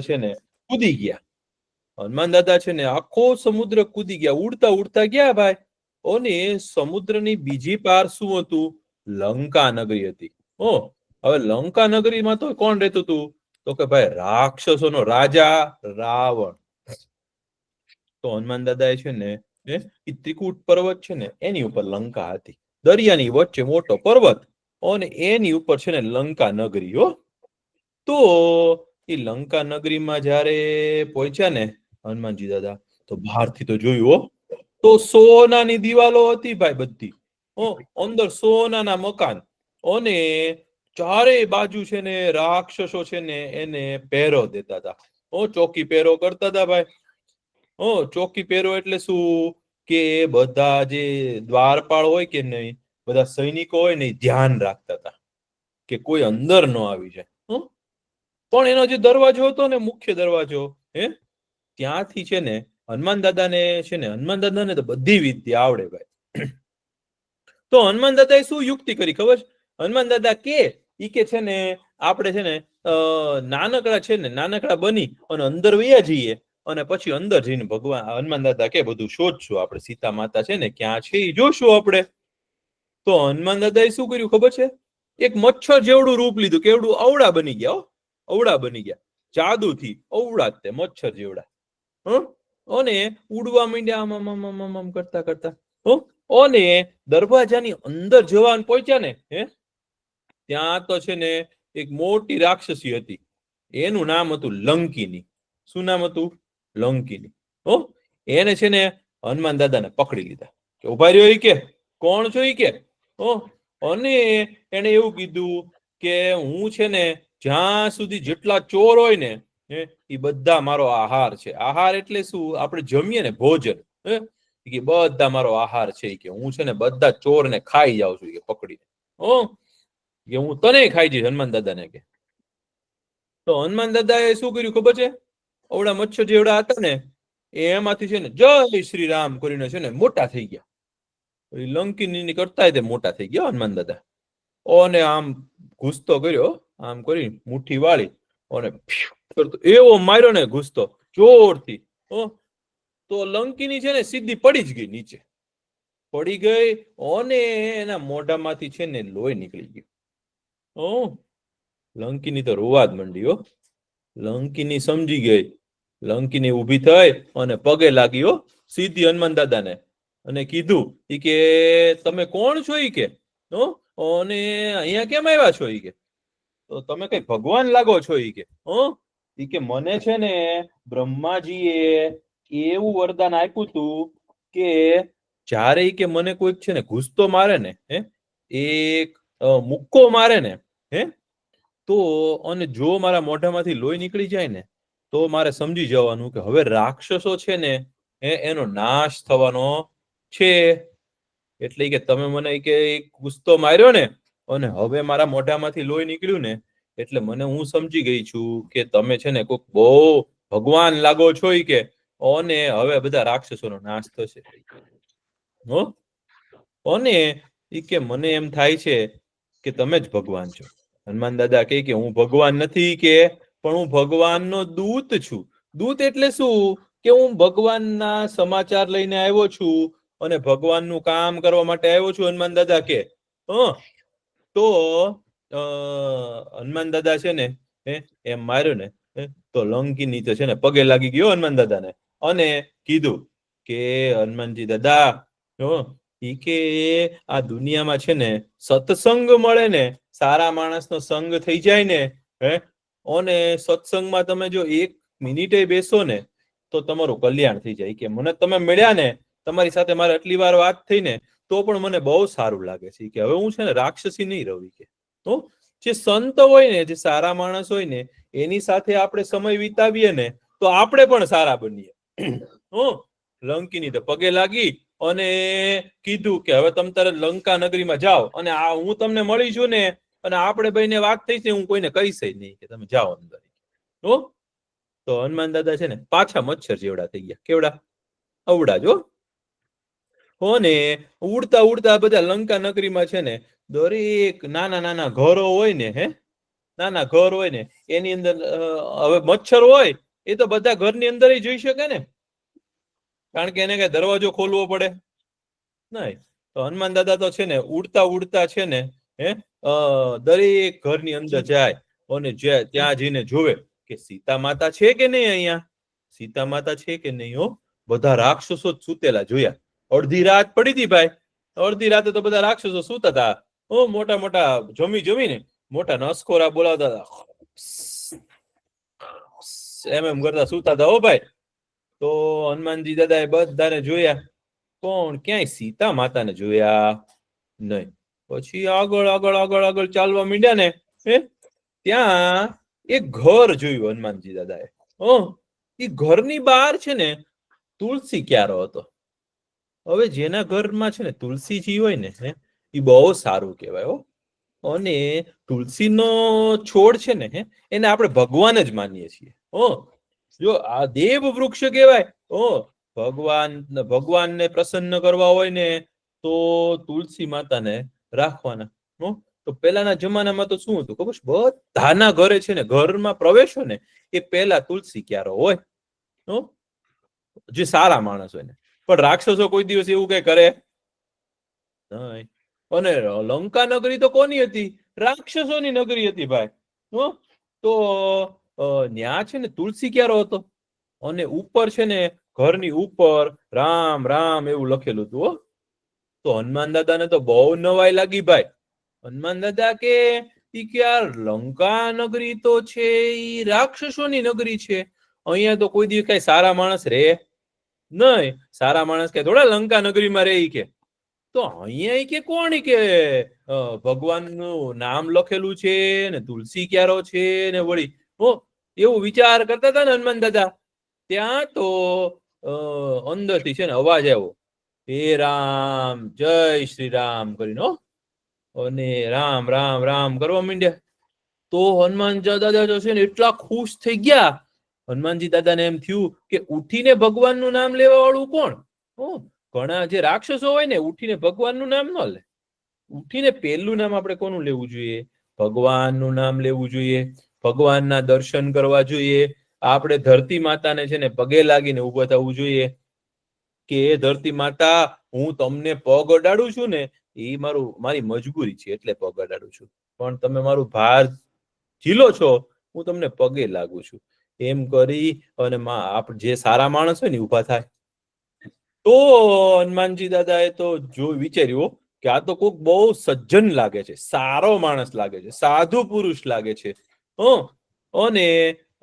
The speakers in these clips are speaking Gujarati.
છે ને કૂદી ગયા. હનુમાન દાદા છે ને આખો સમુદ્ર કૂદી ગયા, ઉડતા ઉડતા ગયા ભાઈ. અને સમુદ્રની બીજી પાર શું હતું? લંકા નગરી હતી. હવે લંકા નગરીમાં તો કોણ રહેતું હતું? તો કે ભાઈ રાક્ષસોનો રાજા રાવણ. તો હનુમાન દાદા છે ને એ ત્રિકૂટ પર્વત છે ને એની ઉપર લંકા હતી. દરિયાની વચ્ચે મોટો પર્વત અને એની ઉપર છે ને લંકા નગરી. તો એ લંકા નગરીમાં જયારે પહોંચ્યા ને હનુમાનજી દાદા, તો બહારથી તો જોયું તો સોનાની દિવાલો હતી ભાઈ બધી. અંદર સોનાના મકાન અને ચારે બાજુ છે ને રાક્ષસો છે ને એને પહેરો દેતા હતા. ચોકી પહેરો કરતા હતા ભાઈ. ચોકી પહેરો એટલે શું કે બધા જે દ્વારપાળ હોય કે નહીં, બધા સૈનિકો હોય ને ધ્યાન રાખતા હતા કે કોઈ અંદર ન આવી જાય. પણ એનો જે દરવાજો હતો ને, મુખ્ય દરવાજો, ત્યાંથી છે ને હનુમાન દાદાને તો બધી વિદ્યા આવડે ભાઈ. તો હનુમાન દાદાએ શું યુક્તિ કરી ખબર છે? હનુમાન દાદા કે છે ને આપણે છે ને નાનકડા બની અને અંદર વયા જઈએ અને પછી અંદર જઈને ભગવાન હનુમાન દાદા કે બધું શોધશું આપણે. સીતા માતા છે ને ક્યાં છે એ જોશું આપણે. તો હનુમાન દાદાએ શું કર્યું ખબર છે? એક મચ્છર જેવડું રૂપ લીધું. કેવડું? અવળા બની ગયા. અવળા બની ગયા જાદુથી. અવળા તે મચ્છર જેવડા. અને ઉડવા માંડ્યા આમ કરતા કરતા. અને દરવાજાની અંદર જવાનું પહોંચ્યા ને ત્યાં તો છે ને એક મોટી રાક્ષસી હતી. એનું નામ હતું લંકિની. શું નામ હતું? લંકિની. એને છે ને હનુમાન દાદાને પકડી લીધા કે ઉભા રહ્યો. ઈ કે કોણ છો? ઈ કે અને એને એવું કીધું કે હું છે ને જ્યાં સુધી જેટલા ચોર હોય ને એ બધા મારો આહાર છે. આહાર એટલે શું? આપણે જમીએ ને ભોજન, કે બધા મારો આહાર છે. કે હું છે ને બધા ચોર ને ખાઈ જાઉં છું કે પકડીને. કે હું તને ખાઈ જઈશ. હનુમાન દાદાને કે. તો હનુમાન દાદાએ શું કર્યું ખબર છે? ઓવડા મચ્છર જેવડા હતા ને એમાંથી છે ને જય શ્રી રામ કરીને છે ને મોટા થઈ ગયા. લંકિની કરતા તે મોટા થઈ ગયા હનુમાન દાદા. અને આમ ઘૂસતો કર્યો, આમ કરી મુઠ્ઠી વાળી અને એવો માર્યો ને ઘૂસતો જોરથી. તો લંકિની છે ને સીધી પડી જ ગઈ નીચે. પડી ગઈ અને એના મોઢામાંથી છે ને લોહી નીકળી ગયું. લંકિની તો રોવા જ મંડી. લંકિની સમજી ગઈ. લંકિની ઊભી થઈ અને પગે લાગી સીધી હનુમાન દાદાને અને કીધું કે તમે કોણ છો? ઈ કે અને અહીંયા કેમ આવ્યા છો? ઈ કે તો તમે કઈ ભગવાન લાગો છો? ઈ કે મને છે ને બ્રહ્માજીએ એવું વરદાન આપ્યું હતું કે જ્યારે કે મને કોઈક છે ને ઘૂસતો મારે ને એક મુક્કો મારે ને તો અને જો મારા મોઢામાંથી લોહી નીકળી જાય ને તો મારે સમજી જવાનું કે હવે રાક્ષસો છે ને એનો નાશ થવાનો છે. એટલે કે તમે મને કે ગુસ્સો માર્યો ને અને હવે મારા મોઢામાંથી લોહી નીકળ્યું ને એટલે મને હું સમજી ગઈ છું કે તમે છે ને કોઈક બહુ ભગવાન લાગો છો. કે અને હવે બધા રાક્ષસોનો નાશ થશે. અને કે મને એમ થાય છે કે તમે જ ભગવાન છો. હનુમાન દાદા કે હું ભગવાન નથી કે પણ હું ભગવાનનો દૂત છું. દૂત એટલે શું? કે હું ભગવાનના સમાચાર લઈને આવ્યો છું અને ભગવાનનું કામ કરવા માટે આવ્યો છું. હનુમાન દાદા કે તો હનુમાન દાદા છે ને એમ માર્યો ને તો લંકિની તો છે ને પગે લાગી ગયો હનુમાન દાદાને અને કીધું કે હનુમાનજી દાદા કે આ દુનિયામાં છે ને સત્સંગ મળે ને, સારા માણસનો સંગ થઈ જાય ને અને સત્સંગમાં તમે જો 1 મિનિટે બેસો ને તો તમારું કલ્યાણ થઈ જાય. કે મને તમે મળ્યા ને, તમારી સાથે મારે આટલી વાર વાત થઈ ને તો પણ મને બહુ સારું લાગે છે. કે હવે હું છે ને રાક્ષસી નહીં રહું. કે જે સંત હોય ને, જે સારા માણસ હોય ને એની સાથે આપણે સમય વિતાવીએ ને તો આપણે પણ સારા બનીએ. લંકિની તો પગે લાગી અને કીધું કે હવે તમે તારે લંકા નગરીમાં જાઓ અને હું તમને મળી છું ને અને આપણે ભાઈને વાત થઈ છે, હું કોઈને કહીશ નહીં કે તમે જાઓ અંદર. તો હનુમાન દાદા છે ને પાછા મચ્છર જેવડા થઈ ગયા. કેવડા? અવડા જો. ને ઉડતા ઉડતા બધા લંકા નગરીમાં છે ને દરેક નાના નાના ઘરો હોય ને નાના ઘર હોય ને એની અંદર હવે મચ્છર હોય એ તો બધા ઘરની અંદર જઈ શકે ને, કારણ કે એને કઈ દરવાજો ખોલવો પડે નહીં. તો હનુમાન દાદા તો છે ને ઉડતા ઉડતા છે ને દરેક ઘરની અંદર જાય અને ત્યાં જઈને જોવે કે સીતા માતા છે કે નહીં, અહીંયા સીતા માતા છે કે નહીં. હો, બધા રાક્ષસો સૂતેલા જોયા. અડધી રાત પડી હતી ભાઈ, અડધી રાતે તો બધા રાક્ષસો સૂતા હતા. મોટા મોટા જમીને મોટા નસકોરા બોલાવતા હતા, એમ કરતા સૂતા હતા. ભાઈ તો હનુમાનજી દાદાએ બધાને જોયા, પણ ક્યાંય સીતા માતાને જોયા નહીં. પછી આગળ આગળ આગળ આગળ ચાલવા માંડ્યા ને ત્યાં એક ઘર જોયું હનુમાનજી દાદાએ. એ ઘરની બહાર છે ને તુલસી ક્યારો હતો. હવે જેના ઘરમાં છે ને તુલસીજી હોય ને એ બહુ સારું કહેવાય. અને તુલસીનો છોડ છે ને એને આપણે ભગવાન જ માનીએ છીએ. જો આ દેવ વૃક્ષ કહેવાય. ભગવાનને પ્રસન્ન કરવા હોય ને તો તુલસી માતાને રાખવાના. તો પહેલાના જમાનામાં તો શું હતું ખબર છે, બધાના ઘરે છે ને ઘરમાં પ્રવેશો ને એ પહેલા તુલસી ક્યારો હોય, જે સારા માણસ હોય ને. પણ રાક્ષસો કોઈ દિવસ એવું કઈ કરે નહીં. અને લંકા નગરી તો કોની હતી? રાક્ષસોની નગરી હતી ભાઈ. તો ન્યા છે ને તુલસી ક્યારો હતો અને ઉપર છે ને ઘરની ઉપર રામ રામ એવું લખેલું હતું. તો હનુમાન દાદાને તો બહુ નવાઈ લાગી ભાઈ. હનુમાન દાદા કે લંકા નગરી તો છે ઈ રાક્ષસોની નગરી છે, અહીંયા તો કોઈ દિવસ કઈ સારા માણસ રહે નહીં. સારા માણસ કે થોડા લંકા નગરીમાં રહે કે. તો અહીંયા કે કોણ કે ભગવાનનું નામ લખેલું છે ને તુલસી ક્યારો છે ને વળી એવું વિચાર કરતા હતા ને હનુમાન દાદા. ત્યાં તો અંદરથી છે ને અવાજ આવ્યો, હે રામ જય શ્રી રામ કરીને, અને રામ રામ રામ કરવા માંડ્યા. તો હનુમાન દાદા તો છે ને એટલા ખુશ થઈ ગયા. હનુમાનજી દાદાને એમ થયું કે ઉઠીને ભગવાનનું નામ લેવા વાળું કોણ? ઘણા જે રાક્ષસો હોય ને ઉઠીને ભગવાનનું નામ ન લે. ઉઠીને પહેલું નામ આપણે કોનું લેવું જોઈએ? ભગવાનનું નામ લેવું જોઈએ. ભગવાનના દર્શન કરવા જોઈએ. આપણે ધરતી માતાને છે ને પગે લાગીને ઉભા થવું જોઈએ કે ધરતી માતા, હું તમને પગ અડાડું છું ને એ મારી મજબૂરી છે એટલે પગ અડાડું છું, પણ તમે મારું ભાર ઝીલો છો, હું તમને પગે લાગુ છું. એમ કરી અને જે સારા માણસ હોય ને ઉભા થાય. તો હનુમાનજી દાદાએ તો વિચાર્યું કે આ તો કોક બહુ સજ્જન લાગે છે, સારો માણસ લાગે છે, સાધુ પુરુષ લાગે છે. અને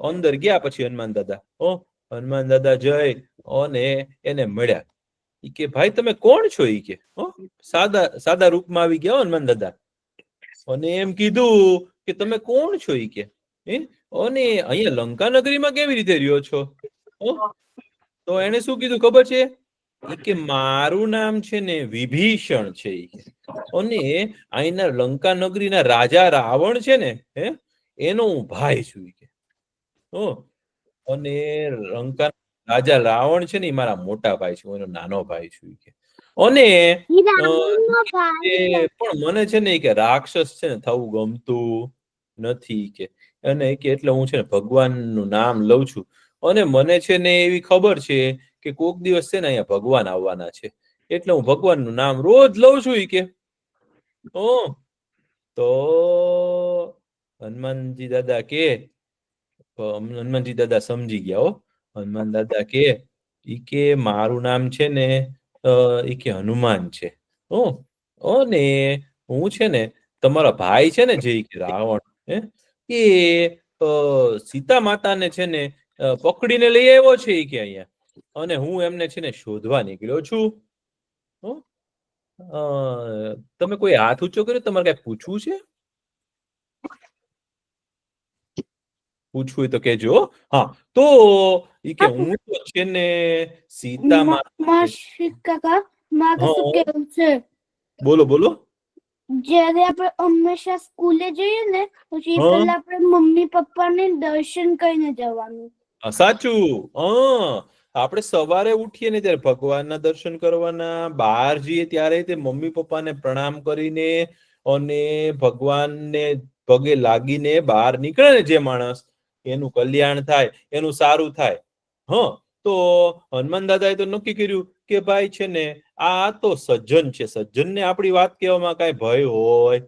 અંદર ગયા પછી હનુમાન દાદા જઈ અને એને મળ્યા. કે ભાઈ તમે કોણ છો? ઈ કે સાદા રૂપમાં આવી ગયા હનુમાન દાદા. અને એમ કીધું કે તમે કોણ છો? ઈ કે અને અહીંયા લંકા નગરીમાં કેવી રીતે રહ્યો છો? તો એને શું કીધું ખબર છે કે મારું નામ છે ને વિભીષણ છે. અને અહીંના લંકા નગરીના રાજા રાવણ છે ને એનો હું ભાઈ છું. અને લંકા રાજા રાવણ છે ને એ મારા મોટા ભાઈ છે, હું એનો નાનો ભાઈ છું. અને પણ મને છે ને કે રાક્ષસ છે ને થવું ગમતું નથી કે, અને એટલે હું છે ને ભગવાનનું નામ લઉં છું. અને મને છે ને એવી ખબર છે કે કોક દિવસ છે ને અહીંયા ભગવાન આવવાના છે, એટલે હું ભગવાનનું નામ રોજ લઉં છું. કે તો હનુમાનજી દાદા સમજી ગયા. હનુમાન દાદા કે મારું નામ છે ને હનુમાન છે. અને હું છે ને તમારા ભાઈ છે ને જે રાવણ એ સીતા માતાને છે ને પકડીને લઈ આવ્યો છે કે અહીંયા, અને હું એમને છે ને શોધવા નીકળ્યો છું. તમે કોઈ હાથ ઊંચો કર્યો? તમારે કઈ પૂછવું છે? પૂછવું હોય તો કેજો. હા, તો કે હું તો છે ને સીતા માતા. બોલો બોલો. જ્યારે આપણે હંમેશા સ્કૂલે જઈએ ને પછી પહેલા આપણે મમ્મી પપ્પાને દર્શન કરીને જવાનું. સાચું. આપણે સવારે ઉઠીએ ને ત્યારે ભગવાનના દર્શન કરવાના, બહાર જઈએ ત્યારે તે મમ્મી પપ્પાને પ્રણામ કરીને અને પગે લાગીને બહાર નીકળે ને જે માણસ, એનું કલ્યાણ થાય, એનું સારું થાય. તો હનુમાન દાદાએ તો નક્કી કર્યું કે ભાઈ છે ને આ તો સજ્જન છે, સજ્જનને આપણી વાત કહેવામાં કાંઈ ભય હોય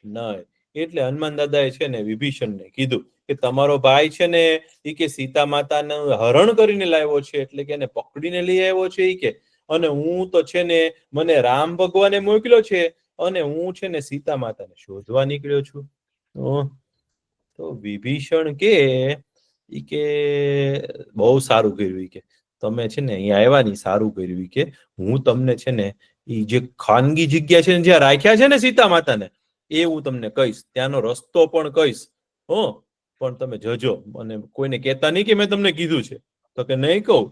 નહીં. એટલે હનુમાન દાદાએ છે ને વિભીષણને કીધું કે તમારો ભાઈ છે ને એ કે સીતા માતાનું હરણ કરીને લાવ્યો છે, એટલે કે એને પકડીને લઈ આવ્યો છે એ કે, અને હું તો છે ને મને રામ ભગવાને મોકલ્યો છે અને હું છે ને સીતા માતાને શોધવા નીકળ્યો છું. તો વિભીષણ કે બહુ સારું કર્યું કે તમે છે ને અહીંયા આવ્યા ને સારું કર્યું કે હું તમને છે ને એ જે ખાનગી જગ્યા છે ને જ્યાં રાખ્યા છે ને સીતા માતાને એ હું તમને કહીશ, ત્યાંનો રસ્તો પણ કહીશ. પણ તમે જજો અને કોઈને કહેતા નહીં કે મેં તમને કીધું છે. તો કે નહીં કહું.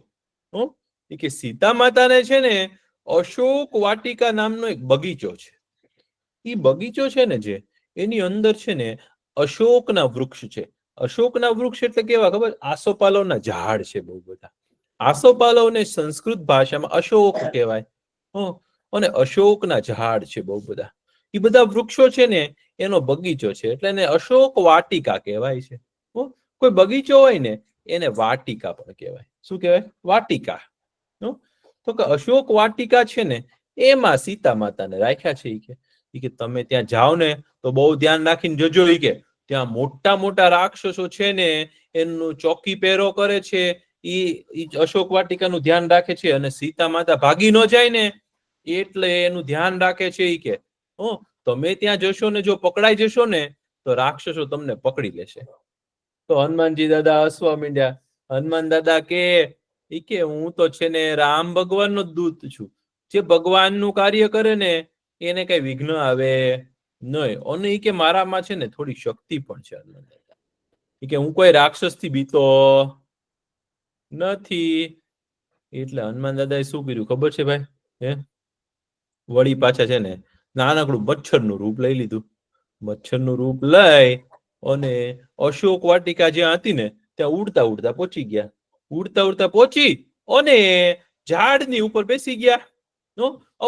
કે સીતા માતાને છે ને અશોક વાટિકા નામનો એક બગીચો છે. એ બગીચો છે ને જે એની અંદર છે ને અશોકના વૃક્ષ છે. અશોકના વૃક્ષ એટલે કેવા ખબર? આસોપાલવના ઝાડ છે બહુ બધા. આસોપાલવને સંસ્કૃત ભાષામાં અશોક કહેવાય. અને અશોકના ઝાડ છે બહુ બધા. એ બધા વૃક્ષો છે ને એનો બગીચો છે, એટલે એને અશોક વાટિકા કહેવાય છે. કોઈ બગીચો હોય ને એને વાટિકા પણ કહેવાય. શું કહેવાય? વાટિકા. તો કે અશોક વાટિકા છે ને એમાં સીતા માતાને રાખ્યા છે. કે તમે ત્યાં જાઓ ને તો બહુ ધ્યાન રાખીને જજો. કે ત્યાં મોટા મોટા રાક્ષસો છે ને એનું ચોકી પહેરો કરે છે, એ અશોક વાટિકાનું ધ્યાન રાખે છે, અને સીતા માતા ભાગી ન જાય ને એટલે એનું ધ્યાન રાખે છે. કે તમે ત્યાં જશો ને જો પકડાઈ જશો ને તો રાક્ષસો તમને પકડી લેશે. તો હનુમાનજી દાદા હસવા માંડ્યા. હનુમાન દાદા કે હું તો છે ને રામ ભગવાનનો દૂત છું. જે ભગવાનનું કાર્ય કરે ને એને કઈ વિઘ્ન આવે નહીં. અને કે મારામાં છે ને થોડી શક્તિ પણ છે. હનુમાન દાદા કે હું કોઈ રાક્ષસ થી બીતો નથી. એટલે હનુમાન દાદાએ શું કર્યું ખબર છે ભાઈ? વળી પાછા છે ને નાનકડું મચ્છરનું રૂપ લઈ લીધું. મચ્છરનું રૂપ લઈ અને અશોક વાટિકા જ્યાં હતી ને ત્યાં ઉડતા ઉડતા પહોંચી ગયા. ઉડતા ઉડતા પહોંચી અને ઝાડની ઉપર બેસી ગયા.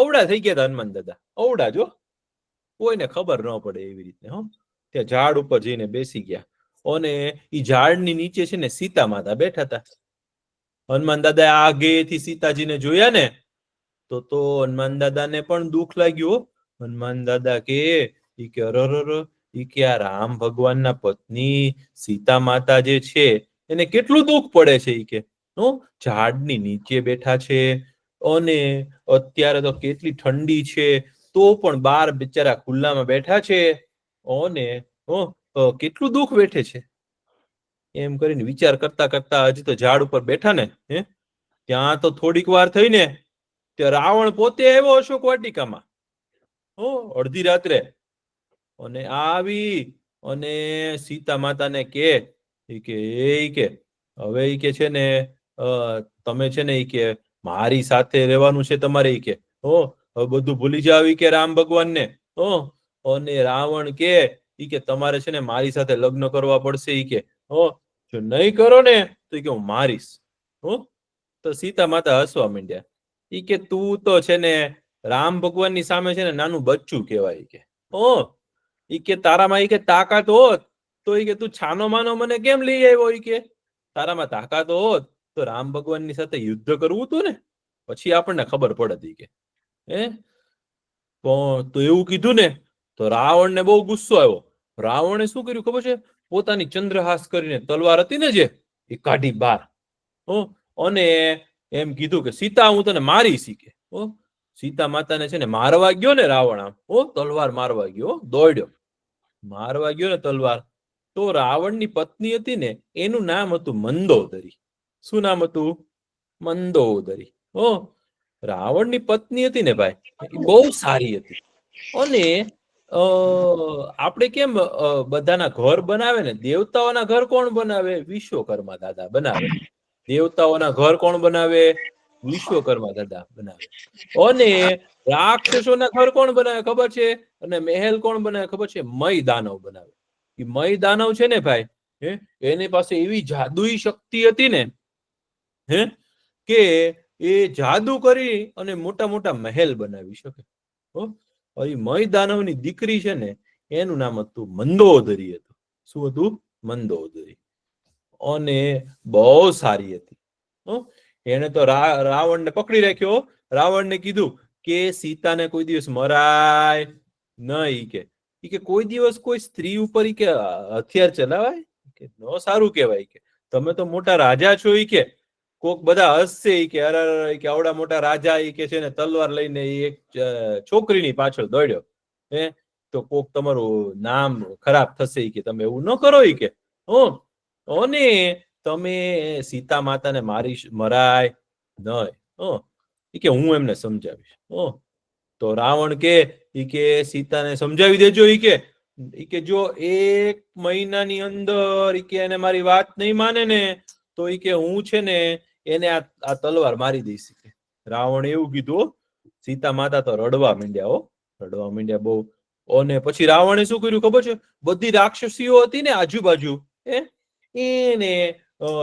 અવડા થઈ ગયા હતા હનુમાન દાદા. અવડા જો કોઈને ખબર ન પડે એવી રીતે. ત્યાં ઝાડ ઉપર જઈને બેસી ગયા અને એ ઝાડની નીચે છે ને સીતા માતા બેઠા હતા. હનુમાન દાદા આગેથી સીતાજીને જોયા ને તો હનુમાન દાદાને પણ દુઃખ લાગ્યું. હનુમાન દાદા કે અરર કે આ રામ ભગવાનના પત્ની સીતા માતા જે છે એને કેટલું દુઃખ પડે છે. કે ઝાડની નીચે બેઠા છે અને અત્યારે તો કેટલી ઠંડી છે, તો પણ બાર બિચારા ખુલ્લામાં બેઠા છે અને કેટલું દુઃખ બેઠે છે. એમ કરીને વિચાર કરતા કરતા હજી તો ઝાડ ઉપર બેઠા ને ત્યાં તો થોડીક વાર થઈ ને ત્યાં રાવણ પોતે આવ્યો અશોક વાટિકામાં અડધી રાત્રે અને આવી અને સીતા માતાને કે હવે કે છે ને તમે છે ને કે મારી સાથે રહેવાનું છે તમારે. કે હવે બધું ભૂલી જાવ કે રામ ભગવાનને. અને રાવણ કે તમારે છે ને મારી સાથે લગ્ન કરવા પડશે. કે જો નહીં કરો ને તો કે હું મારીશ. તો સીતા માતા હસવા માંડ્યા. કે તું તો છે ને રામ ભગવાનની સામે છે ને નાનું બચ્ચું કહેવાય. કે તારામાં કે તાકાત હોત તો કે તું છાનો માનો મને કેમ લઈ આવ્યો. કે તારામાં તાકાત હોત તો રામ ભગવાનની સાથે યુદ્ધ કરવું હતું ને, પછી આપણને ખબર પડતી. કે તો એવું કીધું ને તો રાવણને બહુ ગુસ્સો આવ્યો. રાવણે શું કર્યું ખબર છે? પોતાની ચંદ્રહાસ કરીને તલવાર હતી ને જે એ કાઢી બહાર અને એમ કીધું કે સીતા હું તને મારી. કે સીતા માતાને છે ને મારવા ગયો ને રાવણ, આમ તલવાર મારવા ગયો, દોડ્યો મારવા ગયો ને તલવાર. તો રાવણની પત્ની હતી ને એનું નામ હતું મંદોદરી. શું નામ હતું? મંદોદરી. રાવણની પત્ની હતી ને ભાઈ એ બહુ સારી હતી. અને આપણે કેમ બધાના ઘર બનાવે ને, દેવતાઓના ઘર કોણ બનાવે? વિશ્વકર્મા દાદા બનાવે. દેવતાઓના ઘર કોણ બનાવે? વિશ્વકર્મા દાદા બનાવે. અને રાક્ષસોના ઘર કોણ બનાવે ખબર છે? અને મહેલ કોણ બનાવે ખબર છે? મય દાનવ બનાવે. એ મય દાનવ છે ને ભાઈ એની પાસે એવી જાદુઈ શક્તિ હતી ને કે એ જાદુ કરી અને મોટા મોટા મહેલ બનાવી શકે. મય દાનવની દીકરી છે ને એનું નામ હતું મંદોદરી હતું. શું હતું? મંદોદરી. અને બહુ સારી હતી. એને તો રાવણને પકડી રાખ્યો. રાવણને કીધું કે સીતાને કોઈ દિવસ મરાય નહીં, કે કોઈ દિવસ કોઈ સ્ત્રી ઉપર કે હથિયાર ચલાવાય કે ન સારું કહેવાય, કે તમે તો મોટા રાજા છો, કે કોક બધા હસશે કે અરે કે આવડા મોટા રાજા કે છે ને તલવાર લઈને એક છોકરીની પાછળ દોડ્યો, તો કોક તમારું નામ ખરાબ થશે, કે તમે એવું ન કરો, કે અને તમે સીતા માતાને મરાય નહીં, કે હું એમને સમજાવીશ. તો રાવણ કે સીતાને સમજાવી દેજો, કે જો 1 મહિનાની અંદર કે એને મારી વાત નહીં માને ને તો કે હું છે ને એને આ તલવાર મારી દઈશ. રાવણ એવું કીધું. સીતા માતા તો રડવા માંડ્યા બહુ. અને પછી રાવણે શું કર્યું ખબર છે? બધી રાક્ષસીઓ હતી ને આજુબાજુ, એને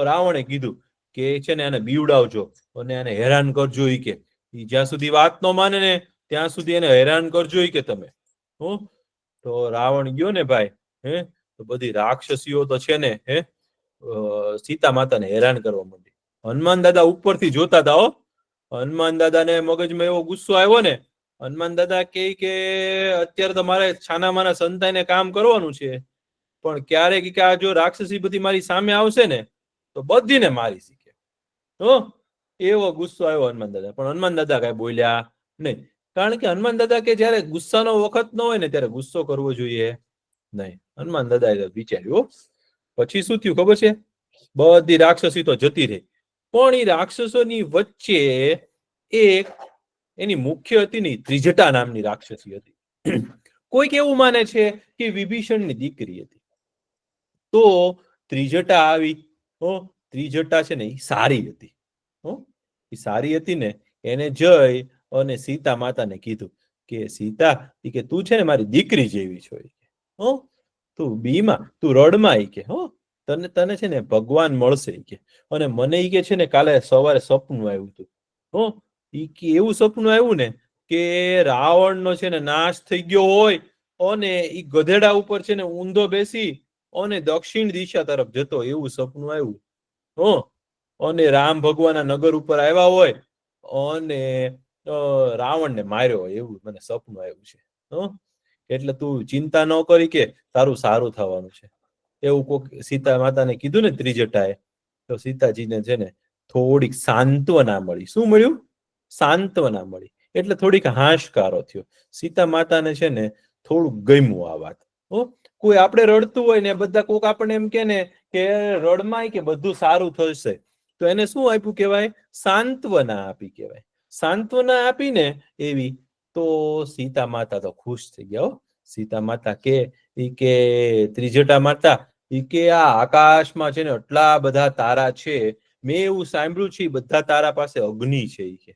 રાવણે કીધું કે છે ને એને બીવડાવજો અને એને હેરાન કરજો, કે જ્યાં સુધી વાત ન માને ને ત્યાં સુધી એને હેરાન કરજો, કે તમે. તો રાવણ ગયો ને ભાઈ, તો બધી રાક્ષસીઓ તો છે ને સીતા માતાને હેરાન કરવા માંડી. હનુમાન દાદા ઉપરથી જોતા હતા. હનુમાન દાદાને મગજમાં એવો ગુસ્સો આવ્યો ને. હનુમાન દાદા કે અત્યારે તો મારે છાના માના સંતાઈને કામ કરવાનું છે, પણ ક્યારેક કે આ જો રાક્ષસી બધી મારી સામે આવશે ને તો બધીને મારી શીખે. એવો ગુસ્સો આવ્યો હનુમાન દાદા. પણ હનુમાન દાદા કઈ બોલ્યા નહીં, કારણ કે હનુમાન દાદા કે જયારે ગુસ્સાનો વખત ન હોય ને ત્યારે ગુસ્સો કરવો જોઈએ નહીં. હનુમાન દાદાએ વિચાર્યું. પછી શું થયું ખબર છે? બધી રાક્ષસી તો જતી રહી, પણ એ રાક્ષસોની વચ્ચે એક એની મુખ્ય હતી ને ત્રિજટા નામની રાક્ષસી હતી. કોઈક એવું માને છે કે વિભીષણની દીકરી હતી. તો ત્રિજટા આવી. ત્રિજટા છે ને એ સારી હતી. એ સારી હતી ને એને જઈ અને સીતા માતાને કીધું કે સીતા, કે તું છે ને મારી દીકરી જેવી છો, તું બીમાં, તું રડમાં, કે તને છે ને ભગવાન મળશે, કે અને મને કે છે ને કાલે સવારે સપનું આવ્યું હતું. એવું સપનું આવ્યું ને કે રાવણનો છે ને નાશ થઈ ગયો હોય અને એ ગધેડા ઉપર છે ને ઊંધો બેસી અને દક્ષિણ દિશા તરફ જતો, એવું સપનું આવ્યું. અને રામ ભગવાનના નગર ઉપર આવ્યા હોય અને રાવણને માર્યો હોય, એવું મને સપનું આવ્યું છે. એટલે તું ચિંતા ન કરી, કે તારું સારું થવાનું છે. એવું કોઈ સીતા માતાને કીધું ને ત્રિજટાએ, તો સીતાજીને છે ને થોડીક સાંત્વના મળી. શું મળ્યું? સાંત્વના મળી. એટલે થોડીક હાશકારો થયો. સીતા માતાને છે ને થોડુંક ગમ્યું આ વાત. કોઈ આપણે રડતું હોય ને બધા કોક આપણને એમ કે ને કે રડમાય કે બધું સારું થશે, તો એને શું આપ્યું કહેવાય? સાંત્વના આપી કહેવાય. સાંત્વના આપીને એવી તો સીતા માતા તો ખુશ થઈ ગયા. સીતા માતા કે ત્રિજટા માતા, કે આ આકાશમાં છે ને આટલા બધા તારા છે, મેં એવું સાંભળ્યું છે બધા તારા પાસે અગ્નિ છે, કે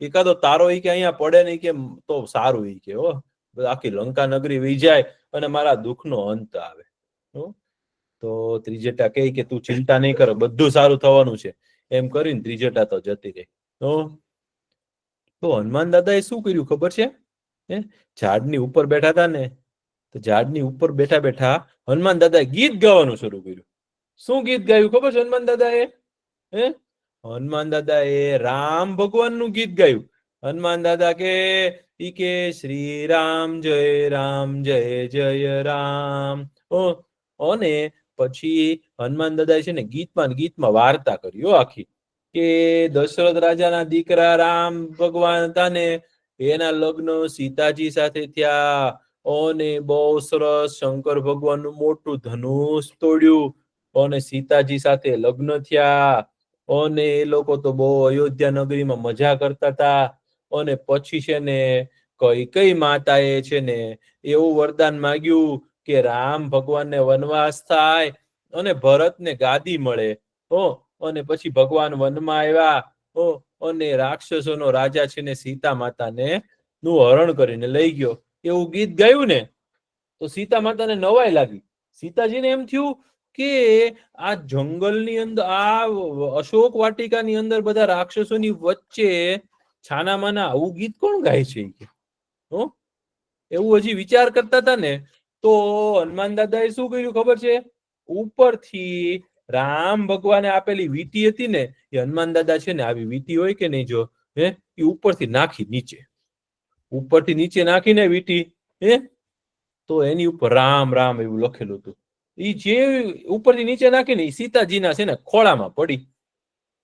એકાદો તારો કે અહીંયા પડે નહીં કે તો સારું, કે આખી લંકા નગરી વહી જાય અને મારા દુઃખનો અંત આવે. તો ત્રિજટા કે તું ચિંતા નહીં કર, બધું સારું થવાનું છે. એમ કરીને ત્રિજટા તો જતી રહી. તો હનુમાન દાદાએ શું કર્યું ખબર છે? ઝાડની ઉપર બેઠા હતા ને, તો ઝાડની ઉપર બેઠા બેઠા હનુમાન દાદાએ ગીત ગાવાનું શરૂ કર્યું. શું ગીત ગાયું ખબર છે હનુમાન દાદાએ? હનુમાન દાદાએ રામ ભગવાનનું ગીત ગાયું. હનુમાન દાદા કે શ્રી રામ જય જય રામ. અને પછી હનુમાન દાદાએ છે ને ગીતમાં વાર્તા કરી આખી, કે દશરથ રાજાના દીકરા રામ ભગવાન હતા ને એના લગ્ન સીતાજી સાથે થયા, અને બહુ સરસ શંકર ભગવાનનું મોટું ધનુષ તોડ્યું અને સીતાજી સાથે લગ્ન થયા, અને એ લોકો તો બહુ અયોધ્યા નગરીમાં મજા કરતા હતા. અને પછી છે ને કઈ માતાએ છે ને એવું વરદાન માંગ્યું કે રામ ભગવાનને વનવાસ થાય અને ભરતને ગાદી મળે. અને પછી ભગવાન વનમાં આવ્યા અને રાક્ષસોનો રાજા છે ને સીતા માતાને નું હરણ કરીને લઈ ગયો. એવું ગીત ગાયું ને તો સીતા માતાને નવાઈ લાગી. સીતાજીને એમ થયું કે આ જંગલની અંદર, આ અશોક વાટિકાની અંદર બધા રાક્ષસોની વચ્ચે છાના માના આવું ગીત કોણ ગાય છે? એવું હજી વિચાર કરતા હતા ને તો હનુમાન દાદાએ શું કર્યું ખબર છે? ઉપરથી રામ ભગવાને આપેલી વીંટી હતી ને, એ હનુમાન દાદા છે ને આવી વીંટી હોય કે નહીં, જો એ ઉપરથી નાખી નીચે, ઉપરથી નીચે નાખીને વીંટી, તો એની ઉપર રામ રામ એવું લખેલું હતું. એ જે ઉપરથી નીચે નાખીને સીતાજીના છે ને ખોળામાં પડી,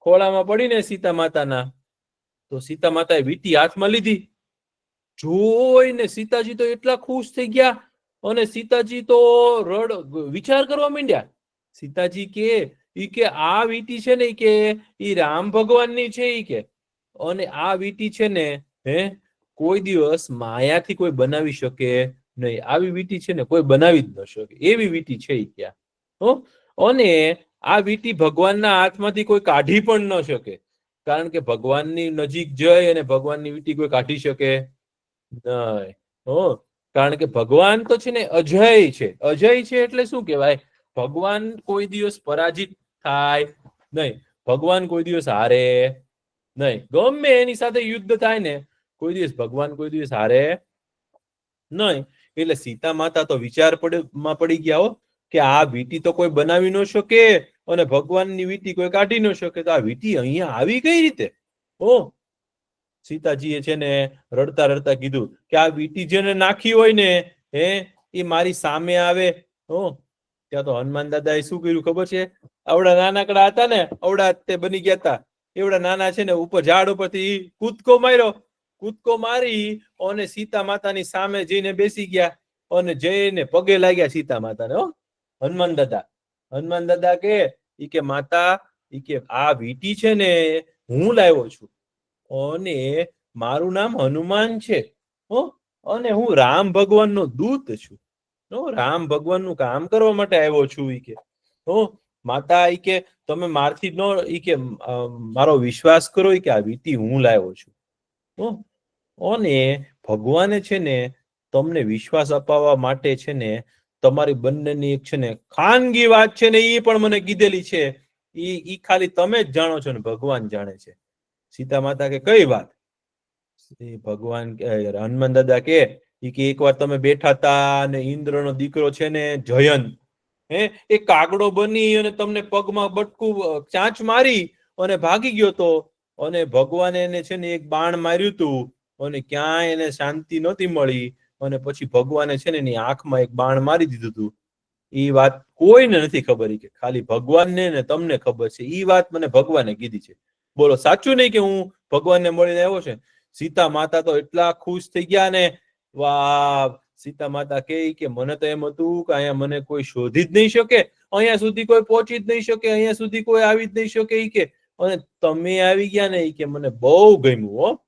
ખોળામાં પડીને સીતા માતાના, તો સીતા માતાએ વીંટી હાથમાં લીધી. જોઈને સીતાજી તો એટલા ખુશ થઈ ગયા, અને સીતાજી તો વિચાર કરવા માંડ્યા. સીતાજી કે આ વીંટી છે ને કે ઈ રામ ભગવાનની છે, ઈ કે, અને આ વીંટી છે ને કોઈ દિવસ માયાથી કોઈ બનાવી શકે નહીં. આવી વીંટી છે ને કોઈ બનાવી જ ન શકે, એવી વીંટી છે ઈ ક્યાં. અને આ વીંટી ભગવાનના હાથમાંથી કોઈ કાઢી પણ ન શકે, કારણ કે ભગવાનની નજીક જઈ અને ભગવાનની વીંટી કોઈ કાઢી શકે નહીં. કારણ કે ભગવાન તો છે ને અજય છે. અજય છે એટલે શું કહેવાય? ભગવાન કોઈ દિવસ પરાજિત થાય નહીં, ભગવાન કોઈ દિવસ હારે નહીં. ગમે એની સાથે યુદ્ધ થાય ને, કોઈ દિવસ ભગવાન કોઈ દિવસ હારે નહીં. એટલે સીતા માતા તો વિચારમાં પડી ગયા હો, કે આ વીંટી તો કોઈ બનાવી ન શકે, અને ભગવાનની વીંટી કોઈ કાઢી ન શકે, તો આ વીંટી અહીંયા આવી કઈ રીતે? સીતાજીએ છે ને રડતા રડતા કીધું કે આ વીંટી જેને નાખી હોય ને એ મારી સામે આવે. ત્યાં તો હનુમાન દાદાએ શું કર્યું ખબર છે? આવડા નાનકડા હતા ને, આવડા તે બની ગયા હતા, એવડા નાના છે ને ઉપર ઝાડ ઉપરથી કૂદકો માર્યો. કૂદકો મારી અને સીતા માતાની સામે જઈને બેસી ગયા, અને જઈને પગે લાગ્યા સીતા માતાને. હનુમાન દાદા કે માતા, ઈ કે આ વીંટી છે ને હું લાવ્યો છું, અને મારું નામ હનુમાન છે, અને હું રામ ભગવાનનો દૂત છું, રામ ભગવાનનું કામ કરવા માટે આવ્યો છું. ઈ કે માતા, ઈ કે તમે મારથી નો, ઈ કે મારો વિશ્વાસ કરો, ઈ કે આ વીંટી હું લાવ્યો છું. અને ભગવાને છે ને તમને વિશ્વાસ અપાવવા માટે છે ને તમારી બંનેની એક છે ને ખાનગી વાત છે ને, એ પણ મને કીધેલી છે. ઈ ખાલી તમે જ જાણો છો ને ભગવાન જાણે છે. સીતા માતા કે કઈ વાત? ભગવાન હનુમાન દાદા કે એકવાર તમે બેઠા હતા ને ઇન્દ્રનો દીકરો છે ને જયંત, એ કાગડો બની અને તમને પગમાં બટકું ચાંચ મારી અને ભાગી ગયો તો, અને ભગવાને એને છે ને એક બાણ માર્યું હતું, અને ક્યાંય એને શાંતિ નહોતી મળી, અને પછી ભગવાને છે ને એની આંખમાં એક બાણ મારી દીધું હતું. એ વાત કોઈને નથી ખબર, કે ખાલી ભગવાનને ને તમને ખબર છે. એ વાત મને ભગવાને કીધી છે. બોલો સાચું નહીં કે હું ભગવાનને મળીને આવ્યો છે? સીતા માતા તો એટલા ખુશ થઈ ગયા ને, વાહ. સીતા માતા કે મને તો એમ હતું કે અહીંયા મને કોઈ શોધી જ નહીં શકે, અહીંયા સુધી કોઈ પહોંચી જ નહીં શકે, અહીંયા સુધી કોઈ આવી જ નહીં શકે, ઈ કે, અને તમે આવી ગયા ને, ઈ કે મને બહુ ગમ્યું.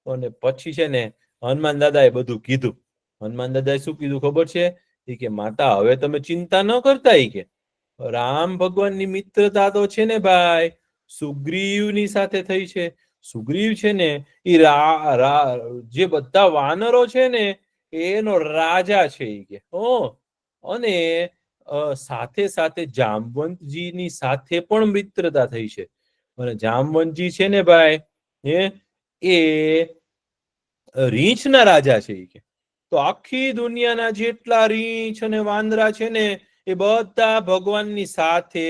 અને પછી છે ને હનુમાન દાદાએ બધું કીધું. હનુમાન દાદાએ શું કીધું ખબર છે? ઈ કે માતા હવે તમે ચિંતા ન કરતા, ઈ કે રામ ભગવાનની મિત્રતા તો છે ને ભાઈ સુગ્રીવની સાથે થઈ છે. સુગ્રીવ છે ને એ જે બધા વાનરો છે ને એનો રાજા છે, ઈ કે અને સાથે સાથે જામવંતજીની સાથે પણ મિત્રતા થઈ છે. અને જામવંતજી છે ને ભાઈ એ રીંછના રાજા છે. ઈ કે તો આખી દુનિયાના જેટલા રીંછ અને વાંદરા છે ને એ બધા ભગવાનની સાથે